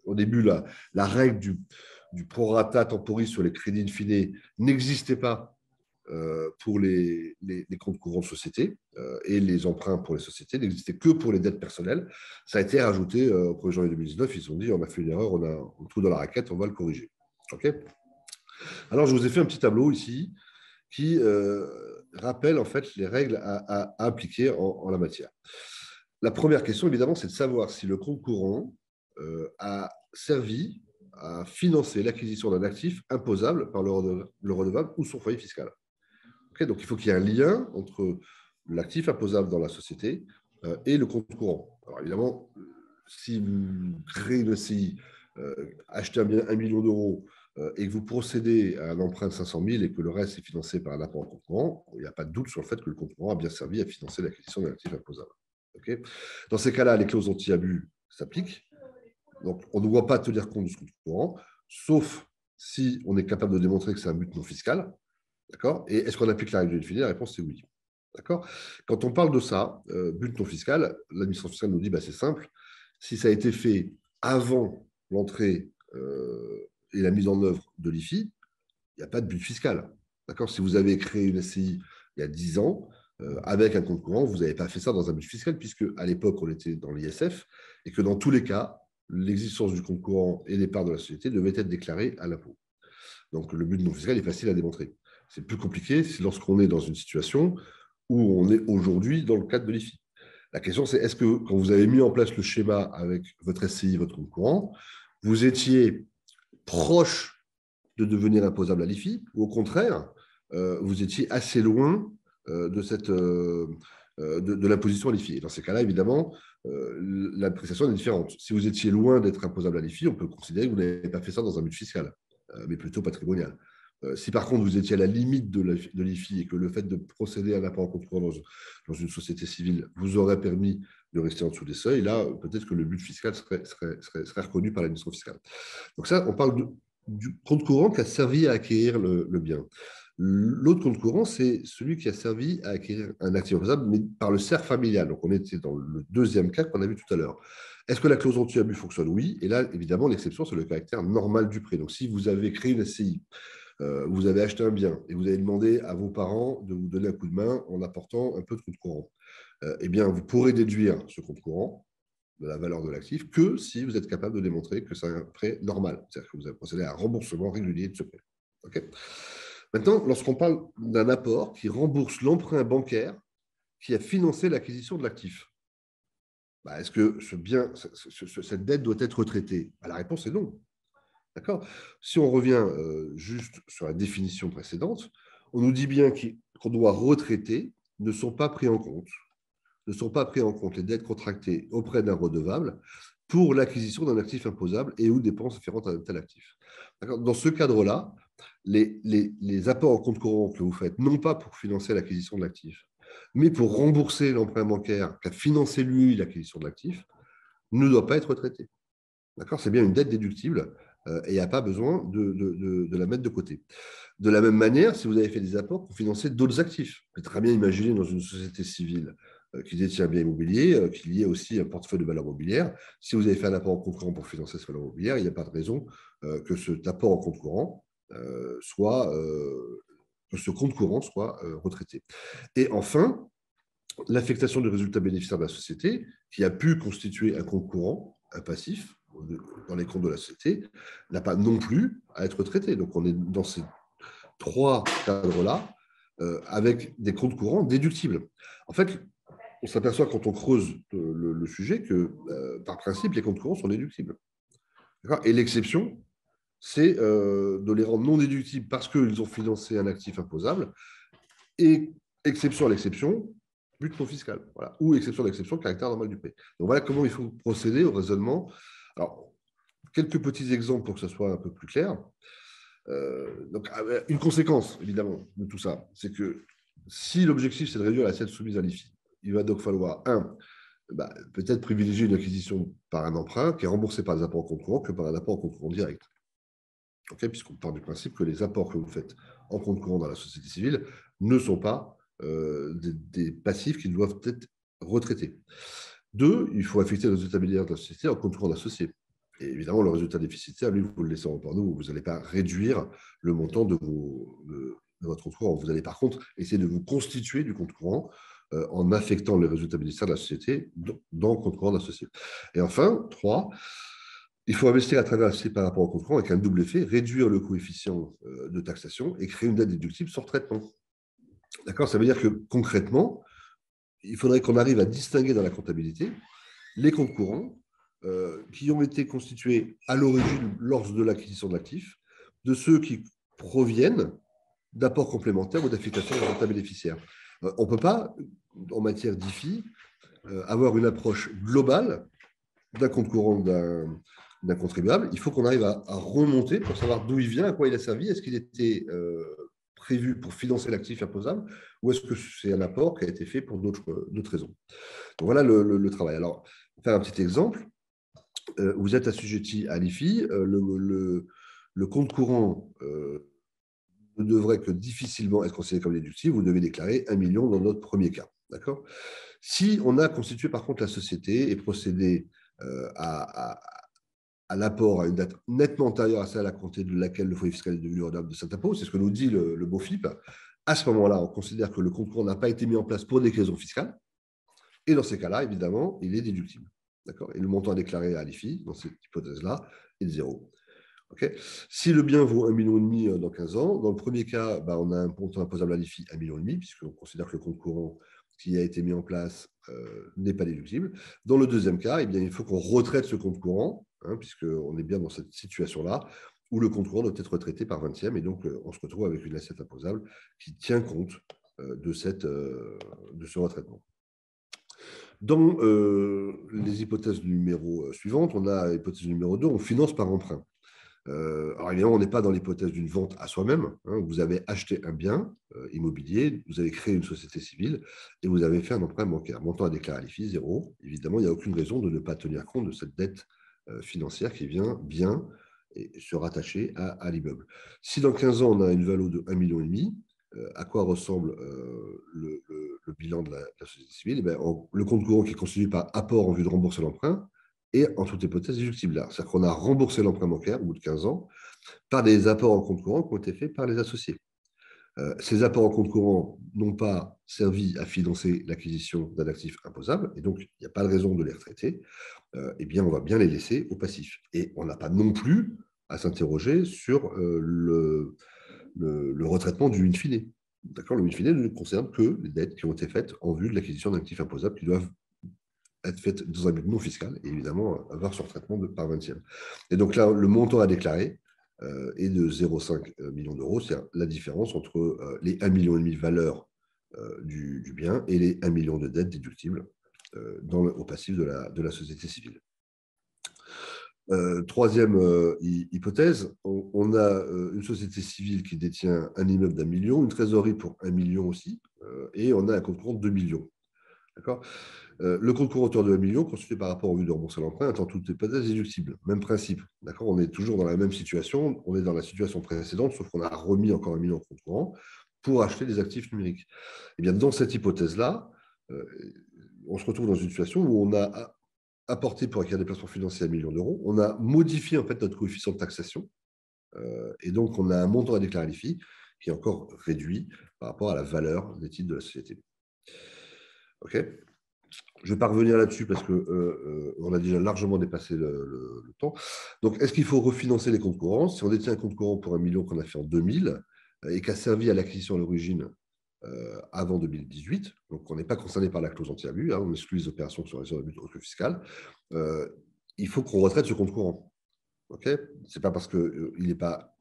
au début, la règle du prorata temporis sur les crédits in fine n'existait pas pour les comptes courants de société et les emprunts pour les sociétés, n'existait que pour les dettes personnelles. Ça a été rajouté au 1er janvier 2019. Ils se sont dit, on a fait une erreur, on a un trou dans la raquette, on va le corriger. OK? Alors, je vous ai fait un petit tableau ici qui rappelle en fait les règles à appliquer en la matière. La première question, évidemment, c'est de savoir si le compte courant a servi à financer l'acquisition d'un actif imposable par le redevable ou son foyer fiscal. Okay, donc, il faut qu'il y ait un lien entre l'actif imposable dans la société et le compte courant. Alors, évidemment, si vous créez une SCI, achetez un bien 1 million d'euros et que vous procédez à un emprunt de 500 000 et que le reste est financé par un apport en compte courant, il n'y a pas de doute sur le fait que le compte courant a bien servi à financer l'acquisition d'un actif imposable. Okay, dans ces cas-là, les clauses anti-abus s'appliquent. Donc, on ne doit pas tenir compte de ce compte courant, sauf si on est capable de démontrer que c'est un but non fiscal. D'accord? Et est-ce qu'on applique la règle du fine? La réponse, c'est oui. D'accord? Quand on parle de ça, but non fiscal, l'administration fiscale nous dit c'est simple. Si ça a été fait avant l'entrée et la mise en œuvre de l'IFI, il n'y a pas de but fiscal. D'accord? Si vous avez créé une SCI il y a 10 ans, avec un compte courant, vous n'avez pas fait ça dans un but fiscal, puisque à l'époque, on était dans l'ISF, et que dans tous les cas, l'existence du compte courant et les parts de la société devaient être déclarées à l'impôt. Donc, le but non fiscal est facile à démontrer. C'est plus compliqué lorsqu'on est dans une situation où on est aujourd'hui dans le cadre de l'IFI. La question, c'est est-ce que quand vous avez mis en place le schéma avec votre SCI, votre compte courant, vous étiez proche de devenir imposable à l'IFI ou au contraire, vous étiez assez loin de l'imposition à l'IFI. Et dans ces cas-là, évidemment, l'appréciation est différente. Si vous étiez loin d'être imposable à l'IFI, on peut considérer que vous n'avez pas fait ça dans un but fiscal, mais plutôt patrimonial. Si par contre vous étiez à la limite de l'IFI et que le fait de procéder à un apport en compte courant dans une société civile vous aurait permis de rester en dessous des seuils. Là, peut-être que le but fiscal serait reconnu par l'administration fiscale. Donc ça, on parle du compte courant qui a servi à acquérir le bien. L'autre compte courant, c'est celui qui a servi à acquérir un actif imposable, mais par le cercle familial. Donc, on était dans le deuxième cas qu'on a vu tout à l'heure. Est-ce que la clause anti-abus fonctionne? Oui. Et là, évidemment, l'exception, c'est le caractère normal du prêt. Donc, si vous avez créé une SCI, vous avez acheté un bien et vous avez demandé à vos parents de vous donner un coup de main en apportant un peu de compte courant, eh bien, vous pourrez déduire ce compte courant de la valeur de l'actif que si vous êtes capable de démontrer que c'est un prêt normal. C'est-à-dire que vous avez procédé à un remboursement régulier de ce prêt. Okay. Maintenant, lorsqu'on parle d'un apport qui rembourse l'emprunt bancaire qui a financé l'acquisition de l'actif, est-ce que cette dette doit être retraitée? La réponse est non. D'accord? Si on revient juste sur la définition précédente, on nous dit bien qu'on doit retraiter, ne sont pas pris en compte les dettes contractées auprès d'un redevable pour l'acquisition d'un actif imposable et ou dépenses afférentes à un tel actif. Dans ce cadre-là, les apports en compte courant que vous faites, non pas pour financer l'acquisition de l'actif, mais pour rembourser l'emprunt bancaire qu'a financé lui l'acquisition de l'actif, ne doit pas être retraité. C'est bien une dette déductible et il n'y a pas besoin de la mettre de côté. De la même manière, si vous avez fait des apports pour financer d'autres actifs, vous pouvez très bien imaginer dans une société civile qui détient un bien immobilier, qu'il y ait aussi un portefeuille de valeurs mobilières. Si vous avez fait un apport en compte courant pour financer cette valeur mobilière, il n'y a pas de raison que cet apport en compte courant que ce compte courant soit retraité. Et enfin, l'affectation du résultat bénéficiaire de la société, qui a pu constituer un compte courant, un passif, dans les comptes de la société, n'a pas non plus à être traité. Donc, on est dans ces trois cadres-là, avec des comptes courants déductibles. En fait, on s'aperçoit quand on creuse le sujet que, par principe, les comptes courants sont déductibles. Et l'exception, c'est de les rendre non déductibles parce qu'ils ont financé un actif imposable, et exception à l'exception, but non fiscal. Voilà. Ou exception à l'exception, caractère normal du prêt. Donc voilà comment il faut procéder au raisonnement. Alors, quelques petits exemples pour que ce soit un peu plus clair. Donc, une conséquence, évidemment, de tout ça, c'est que si l'objectif, c'est de réduire l'assiette soumise à l'IFI, il va donc falloir, peut-être privilégier une acquisition par un emprunt qui est remboursé par des apports en compte courant que par un apport en compte courant direct. Puisqu'on part du principe que les apports que vous faites en compte courant dans la société civile ne sont pas des passifs qui doivent être retraités. 2, il faut affecter le résultat bénéficiaire de la société en compte courant d'associé. Et évidemment, le résultat déficitaire, lui, vous le laissez en nous, vous n'allez pas réduire le montant de votre compte courant. Vous allez par contre essayer de vous constituer du compte courant en affectant les résultats bénéficiaires de la société dans le compte courant d'associé. Et enfin, 3, il faut investir à travers l'assiette par rapport au compte courant avec un double effet, réduire le coefficient de taxation et créer une dette déductible sans retraitement. D'accord? Ça veut dire que concrètement, il faudrait qu'on arrive à distinguer dans la comptabilité les comptes courants qui ont été constitués à l'origine lors de l'acquisition de l'actif, de ceux qui proviennent d'apports complémentaires ou d'affectation de résultats bénéficiaires. On ne peut pas, en matière d'IFI, avoir une approche globale d'un compte courant d'un contribuable. Il faut qu'on arrive à remonter pour savoir d'où il vient, à quoi il a servi, est-ce qu'il était prévu pour financer l'actif imposable ou est-ce que c'est un apport qui a été fait pour d'autres raisons. Donc voilà le travail. Alors, pour faire un petit exemple, vous êtes assujetti à l'IFI, le compte courant ne devrait que difficilement être considéré comme déductible, vous devez déclarer 1 million dans notre premier cas. D'accord ? Si on a constitué par contre la société et procédé à l'apport à une date nettement antérieure à celle à compter de laquelle le foyer fiscal est devenu redevable de cet impôt, c'est ce que nous dit le BOFIP, à ce moment-là, on considère que le compte courant n'a pas été mis en place pour déclaration fiscale, et dans ces cas-là, évidemment, il est déductible. D'accord ? Et le montant déclaré à l'IFI, dans cette hypothèse-là, est de 0. Okay. Si le bien vaut 1,5 million dans 15 ans, dans le premier cas, on a un montant imposable à l'IFI 1,5 million, puisqu'on considère que le compte courant qui a été mis en place n'est pas déductible. Dans le deuxième cas, il faut qu'on retraite ce compte courant, puisqu'on est bien dans cette situation-là, où le compte courant doit être retraité par 20e, et donc on se retrouve avec une assiette imposable qui tient compte de ce retraitement. Dans les hypothèses numéro suivantes, on a l'hypothèse numéro 2, on finance par emprunt. Alors évidemment, on n'est pas dans l'hypothèse d'une vente à soi-même. Hein. Vous avez acheté un bien immobilier, vous avez créé une société civile et vous avez fait un emprunt bancaire. Montant à déclarer à l'IFI, zéro. Évidemment, il n'y a aucune raison de ne pas tenir compte de cette dette financière qui vient bien et se rattacher à l'immeuble. Si dans 15 ans, on a une valeur de 1,5 million, à quoi ressemble le bilan de la société civile? Le compte courant qui est constitué par apport en vue de rembourser l'emprunt et en toute hypothèse déductible. C'est-à-dire qu'on a remboursé l'emprunt bancaire au bout de 15 ans par des apports en compte courant qui ont été faits par les associés. Ces apports en compte courant n'ont pas servi à financer l'acquisition d'un actif imposable, et donc il n'y a pas de raison de les retraiter. Eh bien, on va bien les laisser au passif. Et on n'a pas non plus à s'interroger sur le retraitement du in fine. D'accord, le in fine ne concerne que les dettes qui ont été faites en vue de l'acquisition d'un actif imposable qui doivent être faites dans un but non fiscal et évidemment avoir ce retraitement par 20e. Et donc là, le montant à déclarer est de 0,5 million d'euros, c'est la différence entre les 1,5 million de valeur du bien et les 1 million de dettes déductibles au passif de la société civile. Troisième hypothèse, on a une société civile qui détient un immeuble d'1 million, une trésorerie pour 1 million aussi, et on a un compte courant de 2 millions. D'accord. Le compte courant de 1 million, constitué par rapport en vue de rembourser l'emprunt, est en toute hypothèse déductible. Même principe. D'accord. On est toujours dans la même situation. On est dans la situation précédente, sauf qu'on a remis encore 1 million en compte courant pour acheter des actifs numériques. Et bien, dans cette hypothèse-là, on se retrouve dans une situation où on a apporté pour acquérir des placements financiers à 1 million d'euros. On a modifié en fait notre coefficient de taxation. Et donc, on a un montant à déclarer à l'IFI qui est encore réduit par rapport à la valeur des titres de la société. OK. Je ne vais pas revenir là-dessus parce qu'on a déjà largement dépassé le temps. Donc, est-ce qu'il faut refinancer les comptes courants? Si on détient un compte courant pour 1 million qu'on a fait en 2000 et qui a servi à l'acquisition à l'origine avant 2018, donc on n'est pas concerné par la clause anti-abus, hein, on exclut les opérations qui sont réalisées dans le but au fiscal, il faut qu'on retraite ce compte courant. Okay. Ce n'est pas parce qu'il n'est pas,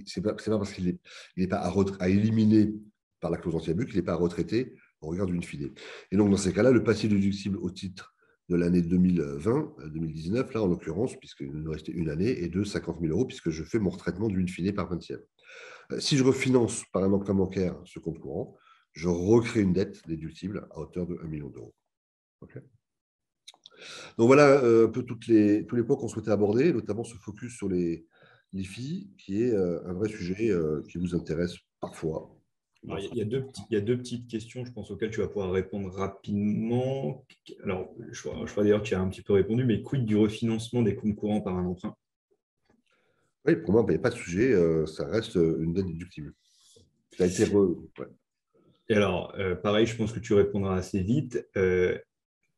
c'est pas parce qu'il n'est pas à éliminer par la clause anti-abus qu'il n'est pas à retraiter au regard d'une fine. Et donc, dans ces cas-là, le passif déductible au titre de l'année 2020-2019, là, en l'occurrence, puisqu'il nous restait une année, est de 50 000 euros, puisque je fais mon retraitement d'une fine par 20e. Si je refinance par un emprunt bancaire ce compte courant, je recrée une dette déductible à hauteur de 1 million d'euros. Okay. Donc, voilà un peu tous les points qu'on souhaitait aborder, notamment ce focus sur l'IFI, qui est un vrai sujet qui vous intéresse parfois. Alors, il y a deux petites questions, je pense, auxquelles tu vas pouvoir répondre rapidement. Alors, je crois d'ailleurs que tu as un petit peu répondu, mais quid du refinancement des comptes courants par un emprunt? Oui, pour moi, il n'y a pas de sujet, ça reste une dette déductible. Ça a été ouais. Et alors, pareil, je pense que tu répondras assez vite.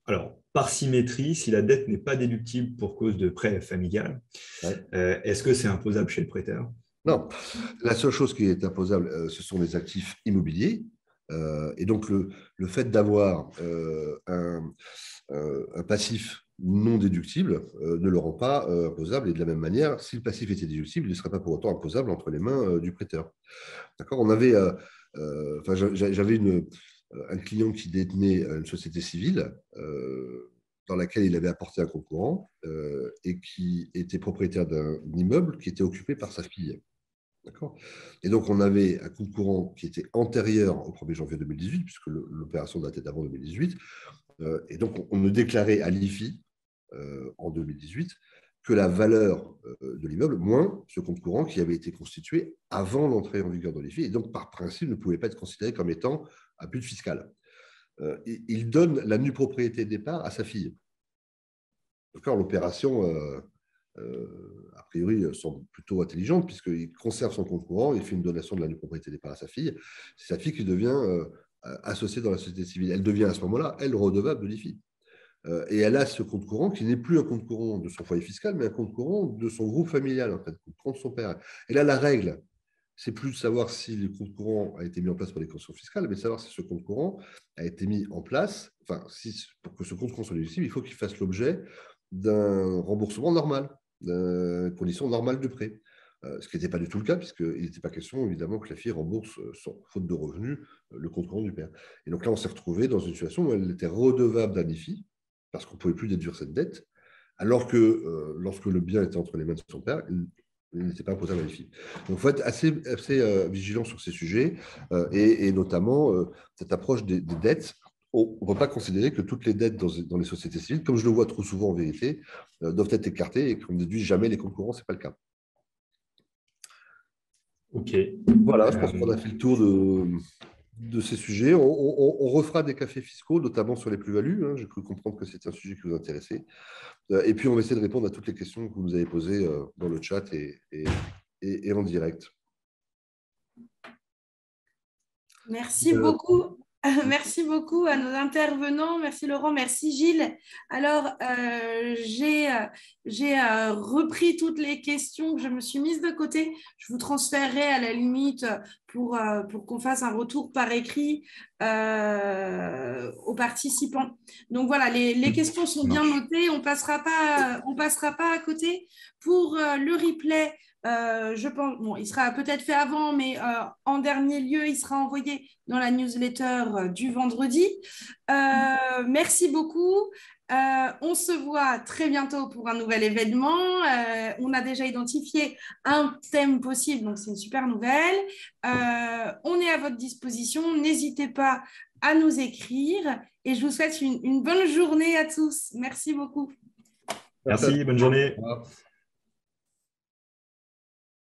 Alors, par symétrie, si la dette n'est pas déductible pour cause de prêt familial, Ouais. Est-ce que c'est imposable chez le prêteur? Non. La seule chose qui est imposable, ce sont les actifs immobiliers. Et donc, le fait d'avoir un passif non déductible ne le rend pas imposable. Et de la même manière, si le passif était déductible, il ne serait pas pour autant imposable entre les mains du prêteur. D'accord. J'avais un client qui détenait une société civile dans laquelle il avait apporté un compte courant et qui était propriétaire d'un immeuble qui était occupé par sa fille. D'accord. Et donc, on avait un compte courant qui était antérieur au 1er janvier 2018, puisque l'opération datait d'avant 2018. Et donc, on ne déclarait à l'IFI en 2018 que la valeur de l'immeuble, moins ce compte courant qui avait été constitué avant l'entrée en vigueur de l'IFI, et donc, par principe, ne pouvait pas être considéré comme étant un but fiscal. Il donne la nue propriété de départ à sa fille. L'opération, a priori, semble plutôt intelligente, puisqu'il conserve son compte courant, il fait une donation de la nue propriété de départ à sa fille. C'est sa fille qui devient associée dans la société civile. Elle devient à ce moment-là, elle, redevable de l'IFI. Et elle a ce compte courant qui n'est plus un compte courant de son foyer fiscal, mais un compte courant de son groupe familial, en fait, le compte courant de son père. Et là, la règle, c'est plus de savoir si le compte courant a été mis en place pour les conditions fiscales, mais de savoir si ce compte courant a été mis en place, enfin, pour que ce compte courant soit déductible, il faut qu'il fasse l'objet d'un remboursement normal, d'une condition normale de prêt. Ce qui n'était pas du tout le cas, puisqu'il n'était pas question, évidemment, que la fille rembourse, sans faute de revenus, le compte courant du père. Et donc là, on s'est retrouvé dans une situation où elle était redevable d'un IFI, parce qu'on ne pouvait plus déduire cette dette, alors que lorsque le bien était entre les mains de son père, il n'était pas imposable à les filles. Donc, il faut être assez vigilant sur ces sujets, et notamment cette approche des dettes. On ne peut pas considérer que toutes les dettes dans les sociétés civiles, comme je le vois trop souvent en vérité, doivent être écartées et qu'on ne déduise jamais les comptes courants, ce n'est pas le cas. Ok. Voilà, je pense qu'on a fait le tour de ces sujets. On refera des cafés fiscaux, notamment sur les plus-values. Hein. J'ai cru comprendre que c'était un sujet qui vous intéressait. Et puis, on va essayer de répondre à toutes les questions que vous nous avez posées dans le chat et en direct. Merci beaucoup. Merci beaucoup à nos intervenants. Merci Laurent, merci Gilles. Alors, j'ai repris toutes les questions que je me suis mises de côté. Je vous transférerai à la limite pour qu'on fasse un retour par écrit aux participants. Donc voilà, les questions sont bien notées. On passera pas à côté. Pour le replay, je pense, bon, il sera peut-être fait avant, mais en dernier lieu, il sera envoyé dans la newsletter du vendredi. Merci beaucoup. On se voit très bientôt pour un nouvel événement. On a déjà identifié un thème possible, donc c'est une super nouvelle. On est à votre disposition. N'hésitez pas à nous écrire et je vous souhaite une bonne journée à tous. Merci beaucoup. Merci, bonne journée.